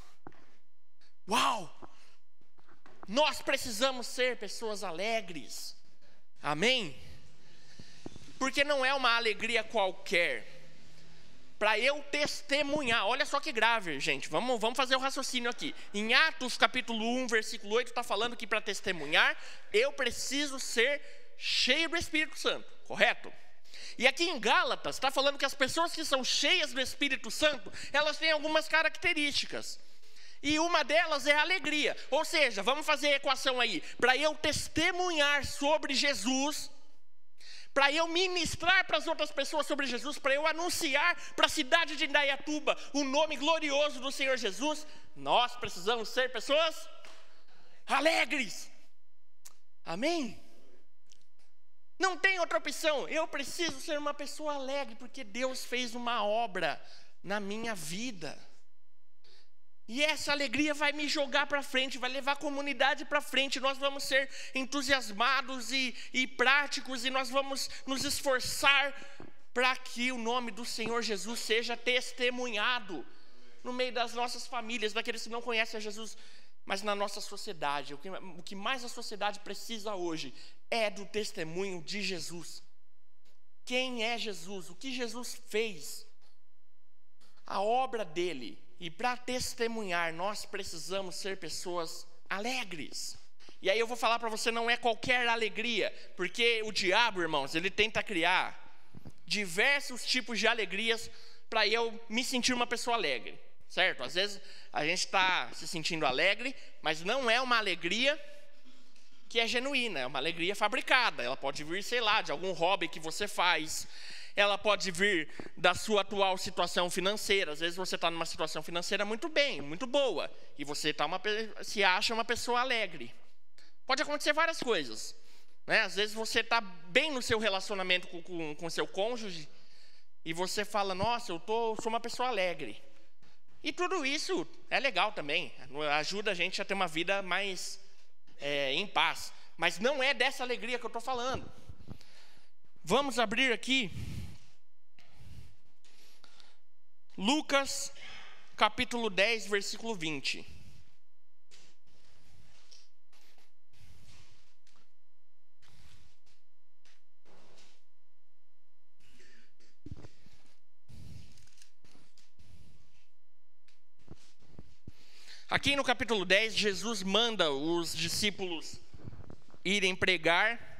nós precisamos ser pessoas alegres. Amém? Porque não é uma alegria qualquer. Para eu testemunhar, olha só que grave, gente. Vamos fazer o raciocínio aqui. Em Atos capítulo 1, versículo 8, está falando que para testemunhar, eu preciso ser cheio do Espírito Santo, correto? E aqui em Gálatas está falando que as pessoas que são cheias do Espírito Santo, elas têm algumas características. E uma delas é a alegria. Ou seja, vamos fazer a equação aí. Para eu testemunhar sobre Jesus, para eu ministrar para as outras pessoas sobre Jesus, para eu anunciar para a cidade de Indaiatuba o nome glorioso do Senhor Jesus, nós precisamos ser pessoas alegres. Amém? Não tem outra opção. Eu preciso ser uma pessoa alegre, porque Deus fez uma obra na minha vida. E essa alegria vai me jogar para frente, vai levar a comunidade para frente. Nós vamos ser entusiasmados e práticos, e nós vamos nos esforçar para que o nome do Senhor Jesus seja testemunhado no meio das nossas famílias, daqueles que não conhecem a Jesus, mas na nossa sociedade. O que mais a sociedade precisa hoje é do testemunho de Jesus. Quem é Jesus? O que Jesus fez? A obra dele. E para testemunhar, nós precisamos ser pessoas alegres. E aí eu vou falar para você, não é qualquer alegria, porque o diabo, irmãos, ele tenta criar diversos tipos de alegrias para eu me sentir uma pessoa alegre, certo? Às vezes a gente está se sentindo alegre, mas não é uma alegria que é genuína, é uma alegria fabricada. Ela pode vir, sei lá, de algum hobby que você faz. Ela pode vir da sua atual situação financeira. Às vezes você está numa situação financeira muito bem, muito boa, e você se acha uma pessoa alegre. Pode acontecer várias coisas, né? Às vezes você está bem no seu relacionamento com seu cônjuge, e você fala, nossa, sou uma pessoa alegre. E tudo isso é legal também, ajuda a gente a ter uma vida mais em paz. Mas não é dessa alegria que eu estou falando. Vamos abrir aqui Lucas, capítulo 10, versículo 20. Aqui no capítulo 10, Jesus manda os discípulos irem pregar.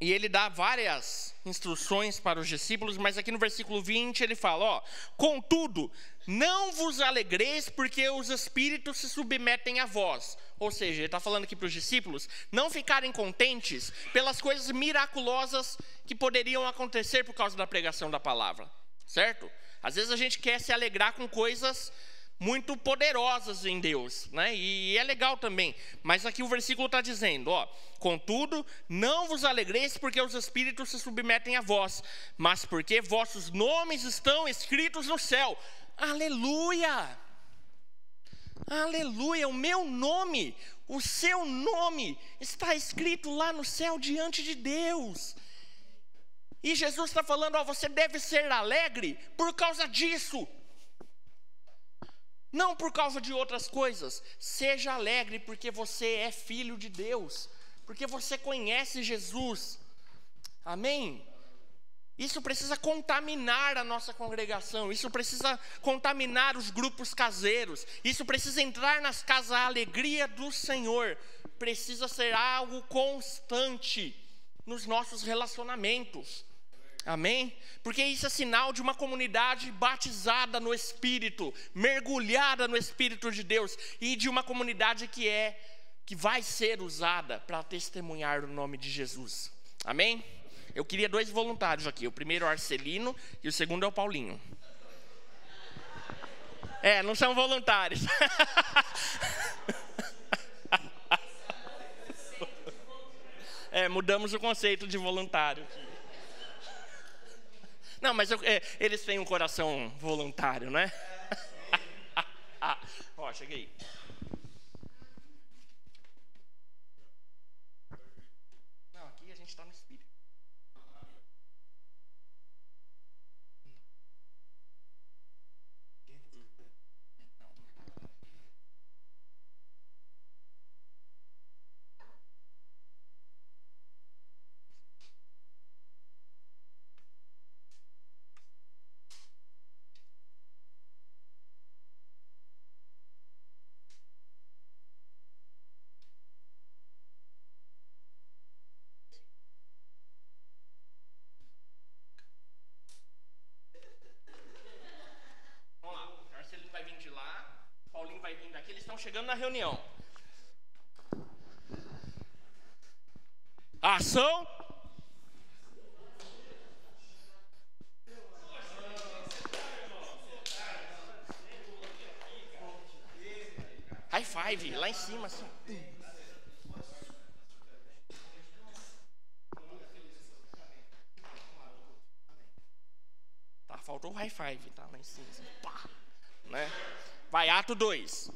E ele dá várias instruções para os discípulos, mas aqui no versículo 20 ele fala, contudo, não vos alegreis porque os espíritos se submetem a vós. Ou seja, ele está falando aqui para os discípulos não ficarem contentes pelas coisas miraculosas que poderiam acontecer por causa da pregação da palavra, certo? Às vezes a gente quer se alegrar com coisas muito poderosas em Deus, né? E é legal também, mas aqui o versículo está dizendo, contudo, não vos alegreis porque os espíritos se submetem a vós, mas porque vossos nomes estão escritos no céu. Aleluia! Aleluia! O meu nome, o seu nome está escrito lá no céu diante de Deus. E Jesus está falando, você deve ser alegre por causa disso. Não por causa de outras coisas. Seja alegre porque você é filho de Deus, porque você conhece Jesus. Amém? Isso precisa contaminar a nossa congregação. Isso precisa contaminar os grupos caseiros. Isso precisa entrar nas casas. A alegria do Senhor precisa ser algo constante nos nossos relacionamentos. Amém? Porque isso é sinal de uma comunidade batizada no Espírito, mergulhada no Espírito de Deus, e de uma comunidade que vai ser usada para testemunhar o nome de Jesus. Amém? Eu queria 2 voluntários aqui. O primeiro é o Arcelino e o segundo é o Paulinho. Não são voluntários. Mudamos o conceito de voluntário aqui. Não, mas eles têm um coração voluntário, né? Cheguei. Não, aqui a gente está no Espírito. Chegando na reunião. Ação. High five, lá em cima assim. Tá, faltou o high five, tá lá em cima assim. Pá. né? Vai, Atos 2.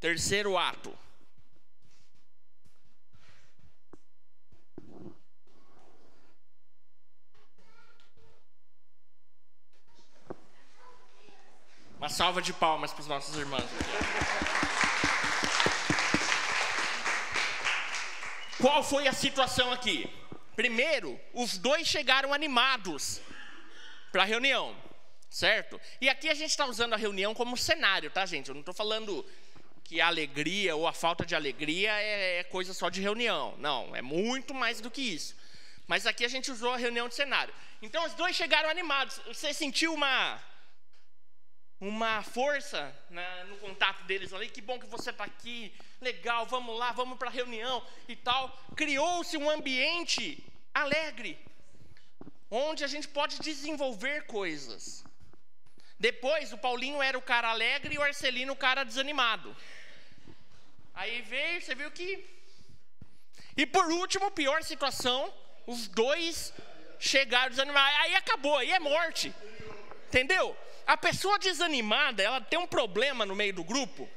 Terceiro ato. Uma salva de palmas para os nossos irmãos. Qual foi a situação aqui? Primeiro, os dois chegaram animados para a reunião, certo? E aqui a gente está usando a reunião como cenário, tá, gente? Eu não estou falando que a alegria ou a falta de alegria é coisa só de reunião. Não, é muito mais do que isso. Mas aqui a gente usou a reunião de cenário. Então, os dois chegaram animados. Você sentiu uma força no contato deles ali? Que bom que você está aqui. Legal, vamos lá, vamos para a reunião e tal. Criou-se um ambiente alegre, onde a gente pode desenvolver coisas. Depois, o Paulinho era o cara alegre e o Arcelino o cara desanimado. Aí veio, você viu que... E por último, pior situação, os dois chegaram desanimados. Aí acabou, aí é morte. Entendeu? A pessoa desanimada, ela tem um problema no meio do grupo,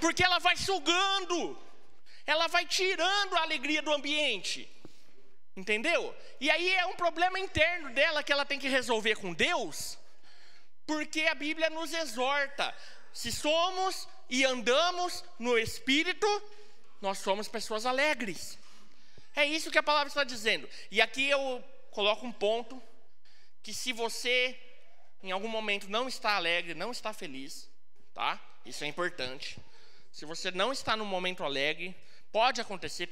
porque ela vai sugando, ela vai tirando a alegria do ambiente. Entendeu? E aí é um problema interno dela que ela tem que resolver com Deus, porque a Bíblia nos exorta. Se somos e andamos no Espírito, nós somos pessoas alegres. É isso que a palavra está dizendo. E aqui eu coloco um ponto, que se você em algum momento não está alegre, não está feliz, tá? Isso é importante. Se você não está num momento alegre, pode acontecer,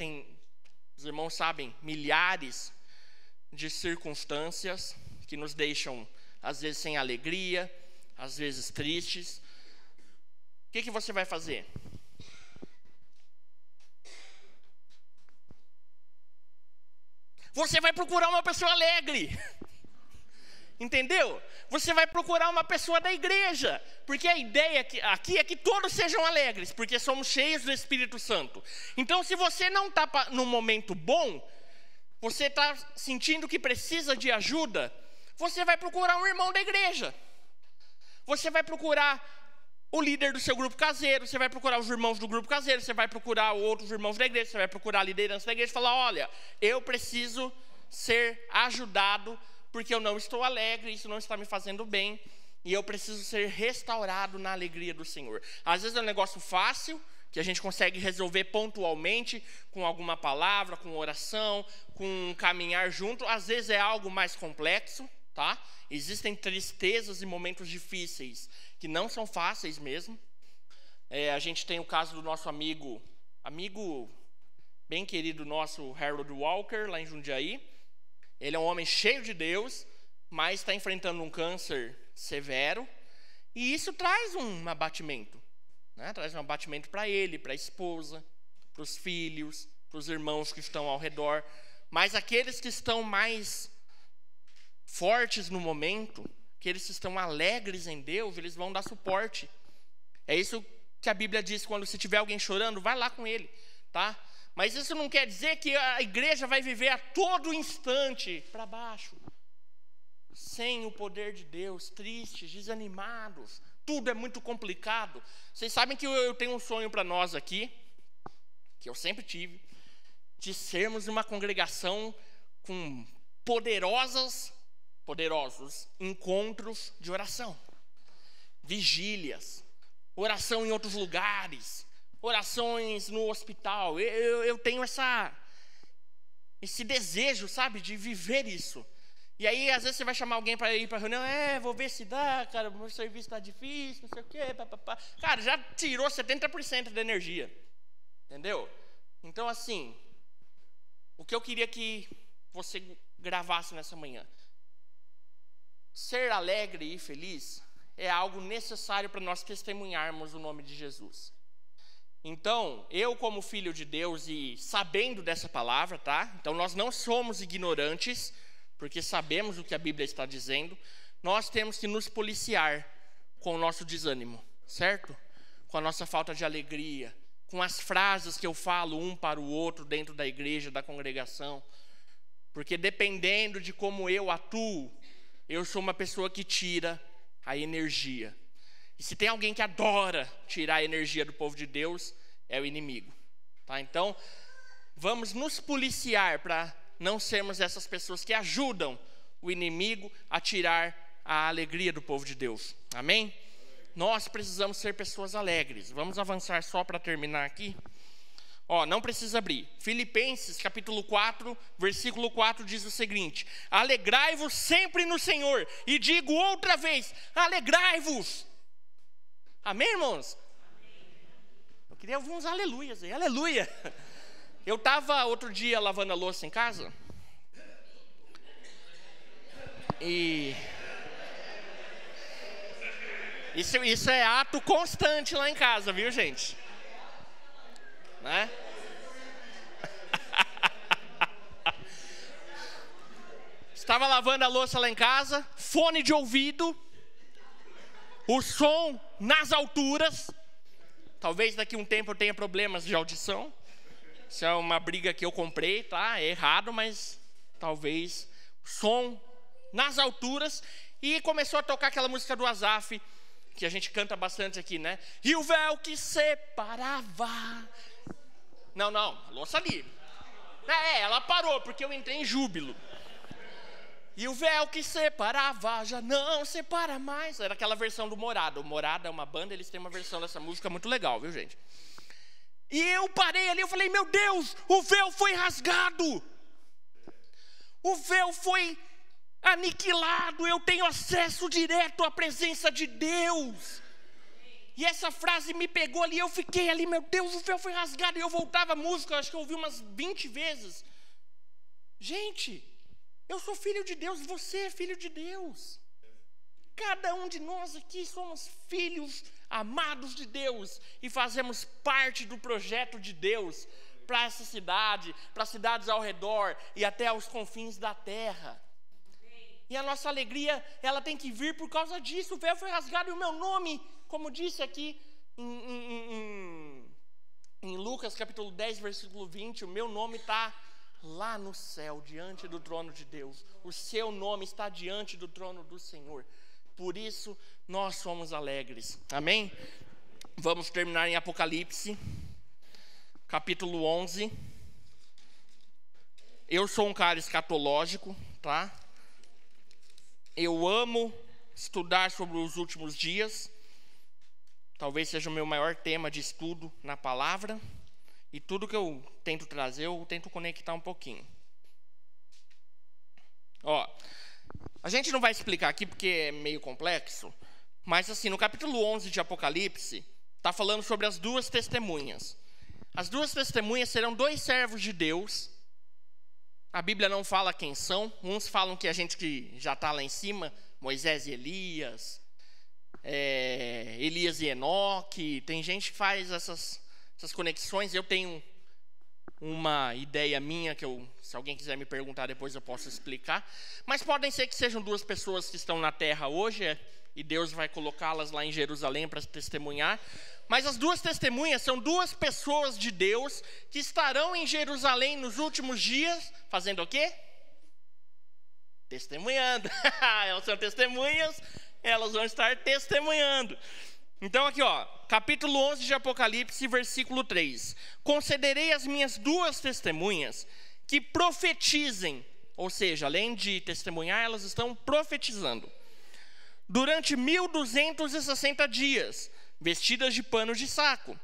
os irmãos sabem, milhares de circunstâncias que nos deixam, às vezes, sem alegria, às vezes tristes. O que você vai fazer? Você vai procurar uma pessoa alegre. Entendeu? Você vai procurar uma pessoa da igreja. Porque a ideia aqui é que todos sejam alegres, porque somos cheios do Espírito Santo. Então, se você não está num momento bom, você está sentindo que precisa de ajuda, você vai procurar um irmão da igreja. Você vai procurar o líder do seu grupo caseiro, você vai procurar os irmãos do grupo caseiro, você vai procurar outros irmãos da igreja, você vai procurar a liderança da igreja e falar: olha, eu preciso ser ajudado porque eu não estou alegre, isso não está me fazendo bem, e eu preciso ser restaurado na alegria do Senhor. Às vezes é um negócio fácil, que a gente consegue resolver pontualmente, com alguma palavra, com oração, com um caminhar junto. Às vezes é algo mais complexo, tá? Existem tristezas e momentos difíceis que não são fáceis mesmo. A gente tem o caso do nosso amigo bem querido nosso, Harold Walker, lá em Jundiaí. Ele é um homem cheio de Deus, mas está enfrentando um câncer severo. E isso traz um abatimento, né? Traz um abatimento para ele, para a esposa, para os filhos, para os irmãos que estão ao redor. Mas aqueles que estão mais fortes no momento, aqueles que estão alegres em Deus, eles vão dar suporte. É isso que a Bíblia diz: quando se tiver alguém chorando, vai lá com ele, tá? Mas isso não quer dizer que a igreja vai viver a todo instante para baixo, sem o poder de Deus, tristes, desanimados. Tudo é muito complicado. Vocês sabem que eu tenho um sonho para nós aqui, que eu sempre tive, de sermos uma congregação com poderosos encontros de oração, vigílias, oração em outros lugares, orações no hospital. Eu tenho esse desejo, sabe, de viver isso. E aí, às vezes, você vai chamar alguém para ir para a reunião: vou ver se dá, cara, o meu serviço está difícil, não sei o quê, papapá. Cara, já tirou 70% da energia, entendeu? Então, assim, o que eu queria que você gravasse nessa manhã: ser alegre e feliz é algo necessário para nós testemunharmos o nome de Jesus. Então, eu como filho de Deus e sabendo dessa palavra, tá? Então, nós não somos ignorantes, porque sabemos o que a Bíblia está dizendo, nós temos que nos policiar com o nosso desânimo, certo? Com a nossa falta de alegria, com as frases que eu falo um para o outro dentro da igreja, da congregação. Porque dependendo de como eu atuo, eu sou uma pessoa que tira a energia. E se tem alguém que adora tirar a energia do povo de Deus, é o inimigo. Tá? Então, vamos nos policiar para não sermos essas pessoas que ajudam o inimigo a tirar a alegria do povo de Deus. Amém? Nós precisamos ser pessoas alegres. Vamos avançar só para terminar aqui. Não precisa abrir. Filipenses capítulo 4, versículo 4 diz o seguinte: alegrai-vos sempre no Senhor. E digo outra vez, alegrai-vos. Amém, irmãos? Eu queria ouvir uns aleluias aí. Aleluia. Eu estava outro dia lavando a louça em casa. E isso é ato constante lá em casa, viu, gente? Né? Estava lavando a louça lá em casa, fone de ouvido, o som nas alturas. Talvez daqui a um tempo eu tenha problemas de audição. Isso é uma briga que eu comprei, tá? É errado, mas talvez som nas alturas. E começou a tocar aquela música do Asaf, que a gente canta bastante aqui, né? E o véu que separava. Não, a louça ali. Ela parou, porque eu entrei em júbilo. E o véu que separava já não separa mais. Era aquela versão do Morada. O Morada é uma banda, eles têm uma versão dessa música muito legal, viu, gente? E eu parei ali, eu falei, meu Deus, o véu foi rasgado. O véu foi aniquilado, eu tenho acesso direto à presença de Deus. E essa frase me pegou ali, eu fiquei ali, meu Deus, o véu foi rasgado. E eu voltava a música, acho que eu ouvi umas 20 vezes. Gente, eu sou filho de Deus, você é filho de Deus. Cada um de nós aqui somos filhos amados de Deus e fazemos parte do projeto de Deus para essa cidade, para as cidades ao redor e até aos confins da terra. E a nossa alegria, ela tem que vir por causa disso. O véu foi rasgado e o meu nome, como disse aqui em Lucas capítulo 10, versículo 20, o meu nome está lá no céu, diante do trono de Deus. O seu nome está diante do trono do Senhor. Por isso, nós somos alegres. Amém? Vamos terminar em Apocalipse, capítulo 11. Eu sou um cara escatológico, tá? Eu amo estudar sobre os últimos dias. Talvez seja o meu maior tema de estudo na palavra. E tudo que eu tento trazer, eu tento conectar um pouquinho. A gente não vai explicar aqui porque é meio complexo. Mas assim, no capítulo 11 de Apocalipse, está falando sobre as duas testemunhas. As duas testemunhas serão dois servos de Deus. A Bíblia não fala quem são. Uns falam que a gente que já está lá em cima, Moisés e Elias, Elias e Enoque. Tem gente que faz essas conexões. Eu tenho uma ideia minha que se alguém quiser me perguntar depois eu posso explicar. Mas podem ser que sejam duas pessoas que estão na terra hoje e Deus vai colocá-las lá em Jerusalém para testemunhar. Mas as duas testemunhas são duas pessoas de Deus que estarão em Jerusalém nos últimos dias, fazendo o quê? Testemunhando. Elas são testemunhas, elas vão estar testemunhando. Então aqui, capítulo 11 de Apocalipse, versículo 3. Concederei às minhas duas testemunhas que profetizem, ou seja, além de testemunhar, elas estão profetizando, durante 1260 dias, vestidas de panos de saco.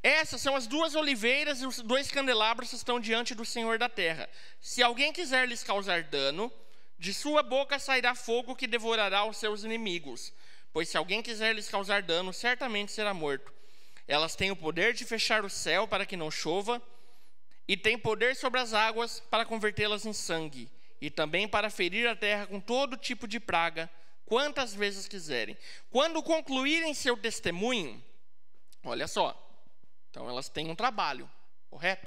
Essas são as duas oliveiras e os dois candelabros que estão diante do Senhor da terra. Se alguém quiser lhes causar dano, de sua boca sairá fogo que devorará os seus inimigos. Pois se alguém quiser lhes causar dano, certamente será morto. Elas têm o poder de fechar o céu para que não chova, e têm poder sobre as águas para convertê-las em sangue, e também para ferir a terra com todo tipo de praga, quantas vezes quiserem. Quando concluírem seu testemunho, olha só, então elas têm um trabalho, correto?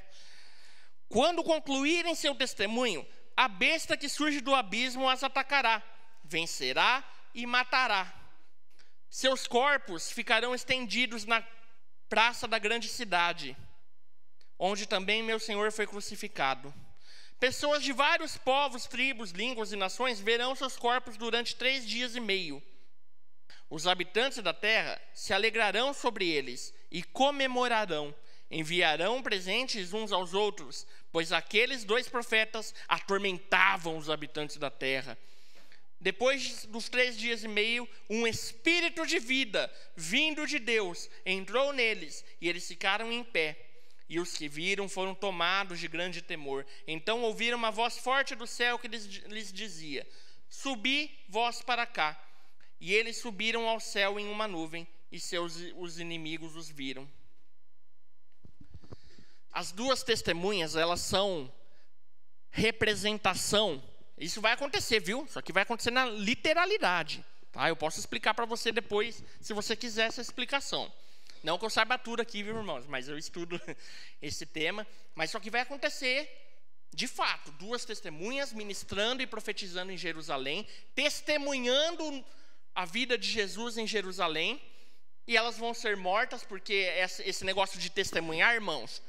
Quando concluírem seu testemunho, a besta que surge do abismo as atacará, vencerá e matará. Seus corpos ficarão estendidos na praça da grande cidade, onde também meu Senhor foi crucificado. Pessoas de vários povos, tribos, línguas e nações verão seus corpos durante 3 dias e meio. Os habitantes da terra se alegrarão sobre eles e comemorarão. Enviarão presentes uns aos outros, pois aqueles 2 profetas atormentavam os habitantes da terra. Depois dos 3 dias e meio, um espírito de vida, vindo de Deus, entrou neles, e eles ficaram em pé. E os que viram foram tomados de grande temor. Então ouviram uma voz forte do céu que lhes dizia: subi vós para cá. E eles subiram ao céu em uma nuvem, e os inimigos os viram. As 2 testemunhas, elas são representação. Isso vai acontecer, viu? Isso aqui vai acontecer na literalidade, tá? Eu posso explicar para você depois, se você quiser essa explicação. Não que eu saiba tudo aqui, viu, irmãos? Mas eu estudo esse tema. Mas isso aqui vai acontecer, de fato. 2 testemunhas ministrando e profetizando em Jerusalém, testemunhando a vida de Jesus em Jerusalém. E elas vão ser mortas, porque esse negócio de testemunhar, irmãos,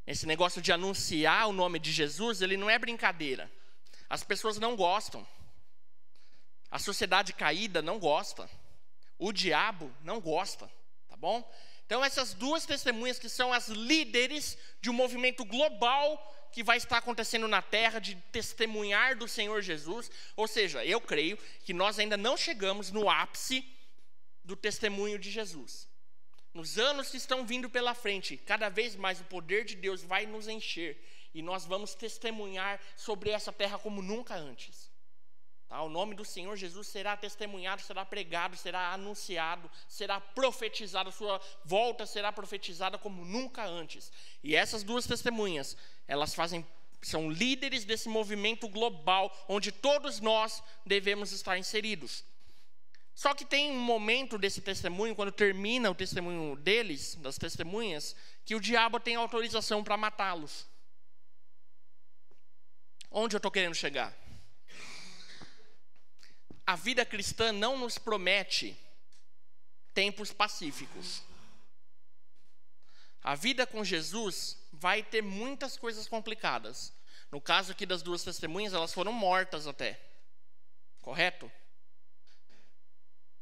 esse negócio de anunciar o nome de Jesus, ele não é brincadeira. As pessoas não gostam. A sociedade caída não gosta. O diabo não gosta, tá bom? Então essas 2 testemunhas que são as líderes de um movimento global que vai estar acontecendo na terra de testemunhar do Senhor Jesus. Ou seja, eu creio que nós ainda não chegamos no ápice do testemunho de Jesus. Nos anos que estão vindo pela frente, cada vez mais o poder de Deus vai nos encher. E nós vamos testemunhar sobre essa terra como nunca antes. Tá? O nome do Senhor Jesus será testemunhado, será pregado, será anunciado, será profetizado. A sua volta será profetizada como nunca antes. E essas 2 testemunhas, elas são líderes desse movimento global, onde todos nós devemos estar inseridos. Só que tem um momento desse testemunho, quando termina o testemunho deles, das testemunhas, que o diabo tem autorização para matá-los. Onde eu estou querendo chegar? A vida cristã não nos promete tempos pacíficos. A vida com Jesus vai ter muitas coisas complicadas. No caso aqui das 2 testemunhas, elas foram mortas até. Correto?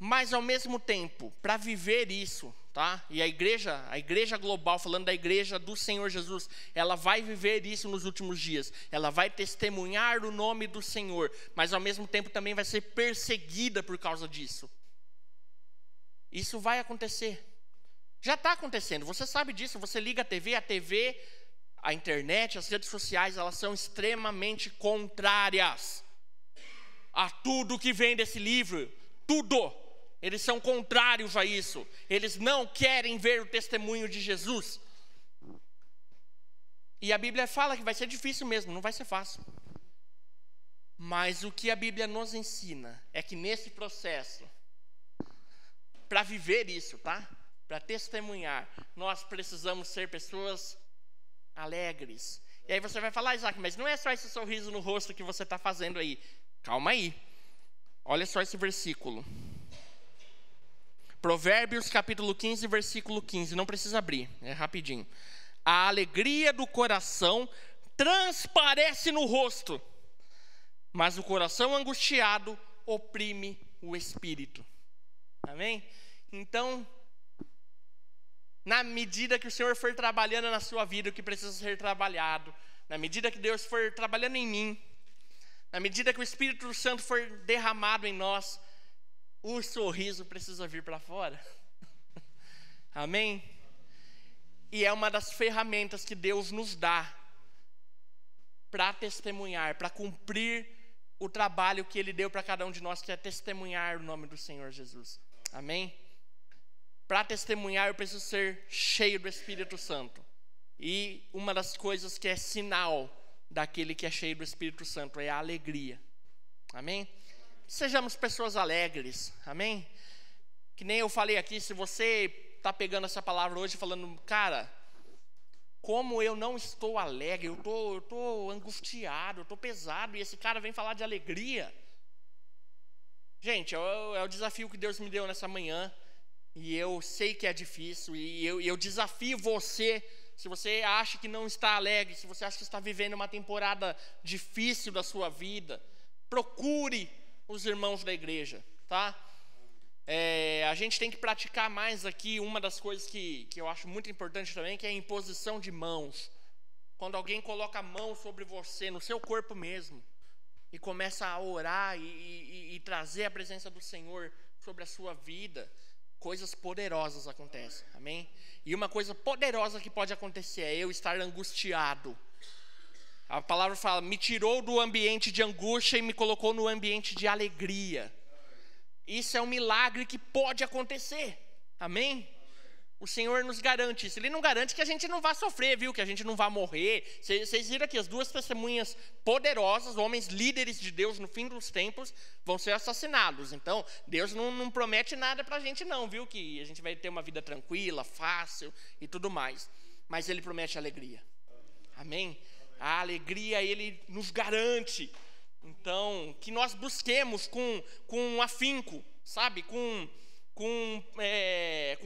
Mas ao mesmo tempo, para viver isso, tá? E a igreja global, falando da igreja do Senhor Jesus, ela vai viver isso nos últimos dias. Ela vai testemunhar o nome do Senhor, mas ao mesmo tempo também vai ser perseguida por causa disso. Isso vai acontecer. Já está acontecendo, você sabe disso. Você liga a TV, a internet, as redes sociais, elas são extremamente contrárias a tudo que vem desse livro. Tudo. Eles são contrários a isso. Eles não querem ver o testemunho de Jesus. E a Bíblia fala que vai ser difícil mesmo, não vai ser fácil. Mas o que a Bíblia nos ensina é que nesse processo, para viver isso, tá? Para testemunhar, nós precisamos ser pessoas alegres. E aí você vai falar: Isaac, mas não é só esse sorriso no rosto que você está fazendo aí. Calma aí. Olha só esse versículo. Provérbios capítulo 15, versículo 15. Não precisa abrir, é rapidinho. A alegria do coração transparece no rosto, mas o coração angustiado oprime o espírito. Amém? Então, na medida que o Senhor for trabalhando na sua vida o que precisa ser trabalhado, na medida que Deus for trabalhando em mim, na medida que o Espírito Santo for derramado em nós, o sorriso precisa vir para fora. Amém? E é uma das ferramentas que Deus nos dá para testemunhar, para cumprir o trabalho que Ele deu para cada um de nós, que é testemunhar o nome do Senhor Jesus. Amém? Para testemunhar eu preciso ser cheio do Espírito Santo. E uma das coisas que é sinal daquele que é cheio do Espírito Santo é a alegria. Amém? Sejamos pessoas alegres. Amém? Que nem eu falei aqui, se você está pegando essa palavra hoje falando: cara, como eu não estou alegre, eu estou angustiado, eu estou pesado, e esse cara vem falar de alegria. Gente, é o desafio que Deus me deu nessa manhã. E eu sei que é difícil. E eu desafio você. Se você acha que não está alegre, se você acha que está vivendo uma temporada difícil da sua vida, procure os irmãos da igreja, tá? A gente tem que praticar mais aqui uma das coisas que eu acho muito importante também, que é a imposição de mãos. Quando alguém coloca a mão sobre você, no seu corpo mesmo, e começa a orar e trazer a presença do Senhor sobre a sua vida, coisas poderosas acontecem, amém? E uma coisa poderosa que pode acontecer é eu estar angustiado. A palavra fala, me tirou do ambiente de angústia e me colocou no ambiente de alegria. Isso é um milagre que pode acontecer, amém? O Senhor nos garante isso. Ele não garante que a gente não vá sofrer, viu? Que a gente não vá morrer. Vocês viram aqui, as duas testemunhas poderosas, homens líderes de Deus no fim dos tempos, vão ser assassinados. Então, Deus não promete nada pra gente não, viu? Que a gente vai ter uma vida tranquila, fácil e tudo mais. Mas Ele promete alegria. Amém? A alegria Ele nos garante. Então, que nós busquemos com afinco, sabe? Com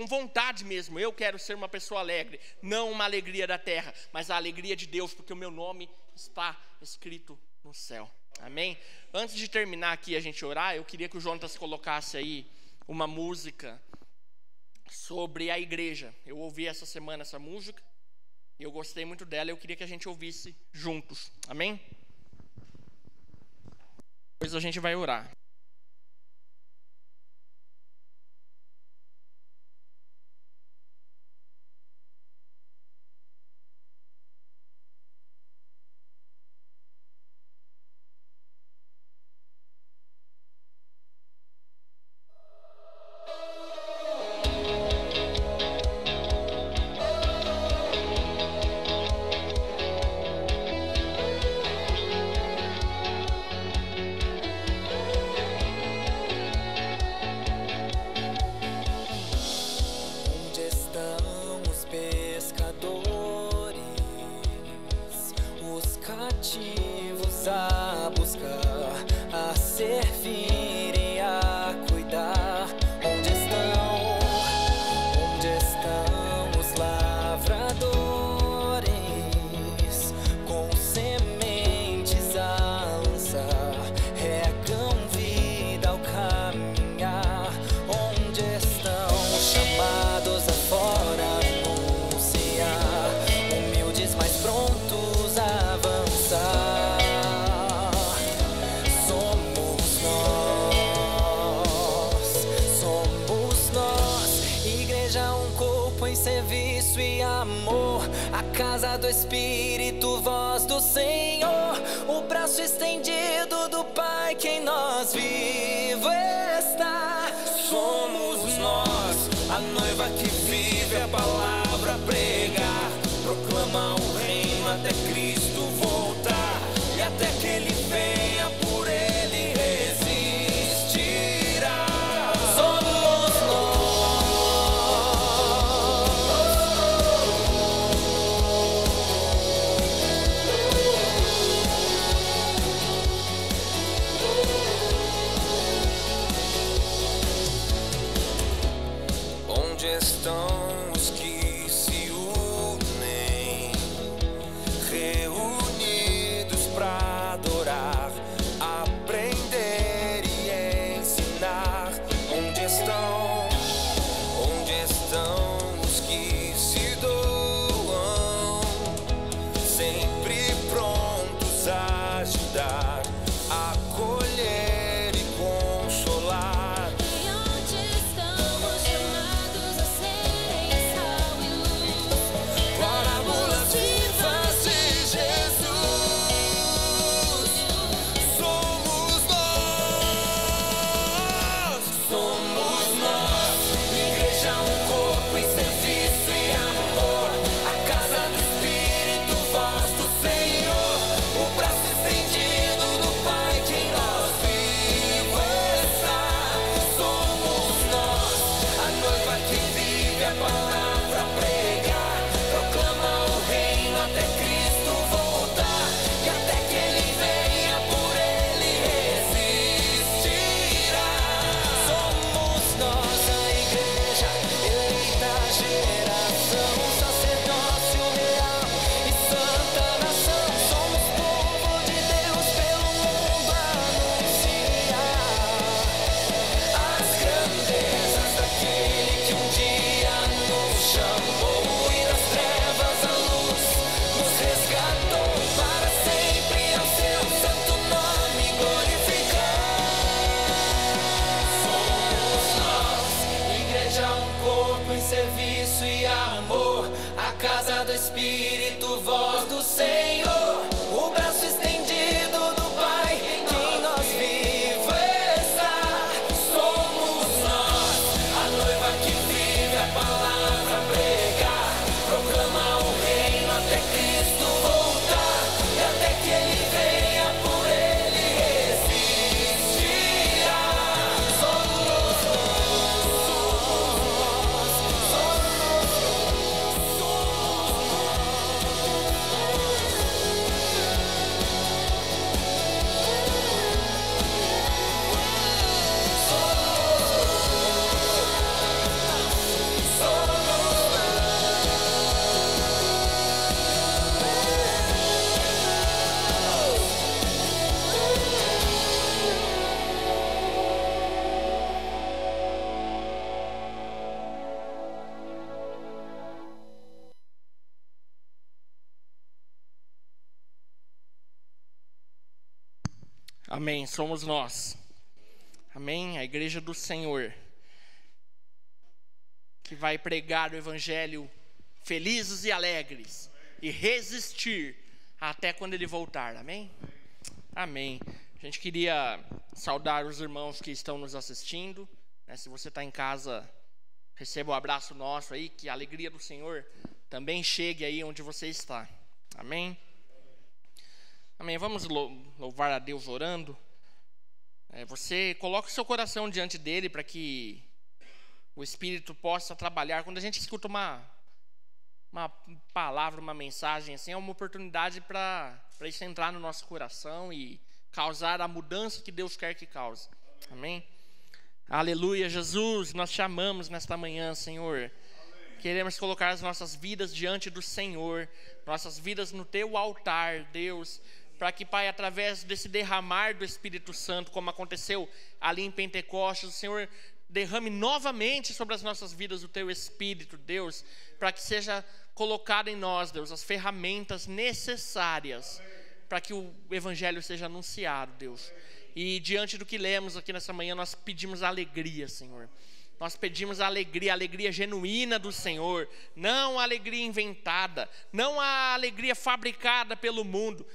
vontade mesmo. Eu quero ser uma pessoa alegre, não uma alegria da terra, mas a alegria de Deus, porque o meu nome está escrito no céu. Amém? Antes de terminar aqui a gente orar, eu queria que o Jonas colocasse aí uma música sobre a igreja. Eu ouvi essa semana essa música e eu gostei muito dela. Eu queria que a gente ouvisse juntos. Amém? Depois a gente vai orar. Casa do Espírito, voz do Senhor, o braço estendido do Pai que em nós vivo está. Somos nós, a noiva que vive a palavra pregar, proclama o reino até Cristo voltar, e até que Ele venha por Ele resistirá. Somos nós. Estão os que serviço e amor. A casa do Espírito, voz do Senhor. O braço estendido do Pai, quem nós vivo está. Somos nós, a noiva que vive a palavra pregar. Proclama o reino até Cristo voltar. E até que Ele venha, por Ele resistirá. Somos nós, Amém, somos nós. Amém, a igreja do Senhor, que vai pregar o evangelho felizes e alegres e resistir até quando Ele voltar. Amém? Amém. A gente queria saudar os irmãos que estão nos assistindo, né? Se você está em casa, receba o abraço nosso aí, que a alegria do Senhor também chegue aí onde você está. Amém? Amém. Vamos louvar a Deus orando. Você coloca o seu coração diante dele para que o Espírito possa trabalhar. Quando a gente escuta uma palavra, uma mensagem assim, é uma oportunidade para isso entrar no nosso coração e causar a mudança que Deus quer que cause. Amém? Aleluia, Jesus, nós te amamos nesta manhã, Senhor. Queremos colocar as nossas vidas diante do Senhor, nossas vidas no teu altar, Deus, para que, Pai, através desse derramar do Espírito Santo, como aconteceu ali em Pentecostes, o Senhor derrame novamente sobre as nossas vidas o teu Espírito, Deus, para que seja colocado em nós, Deus, as ferramentas necessárias para que o Evangelho seja anunciado, Deus. E diante do que lemos aqui nessa manhã, nós pedimos alegria, Senhor. Nós pedimos a alegria genuína do Senhor, não a alegria inventada, não a alegria fabricada pelo mundo.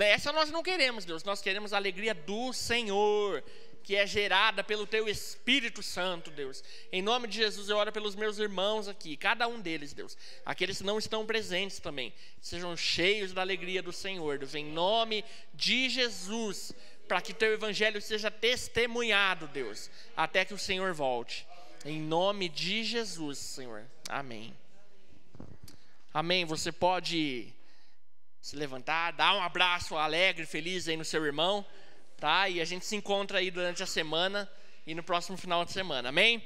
Essa nós não queremos, Deus. Nós queremos a alegria do Senhor, que é gerada pelo Teu Espírito Santo, Deus. Em nome de Jesus, eu oro pelos meus irmãos aqui, cada um deles, Deus. Aqueles que não estão presentes também, sejam cheios da alegria do Senhor, Deus. Em nome de Jesus, para que Teu Evangelho seja testemunhado, Deus, até que o Senhor volte. Em nome de Jesus, Senhor. Amém. Amém. Você pode se levantar, dar um abraço alegre, feliz aí no seu irmão, tá? E a gente se encontra aí durante a semana e no próximo final de semana. Amém?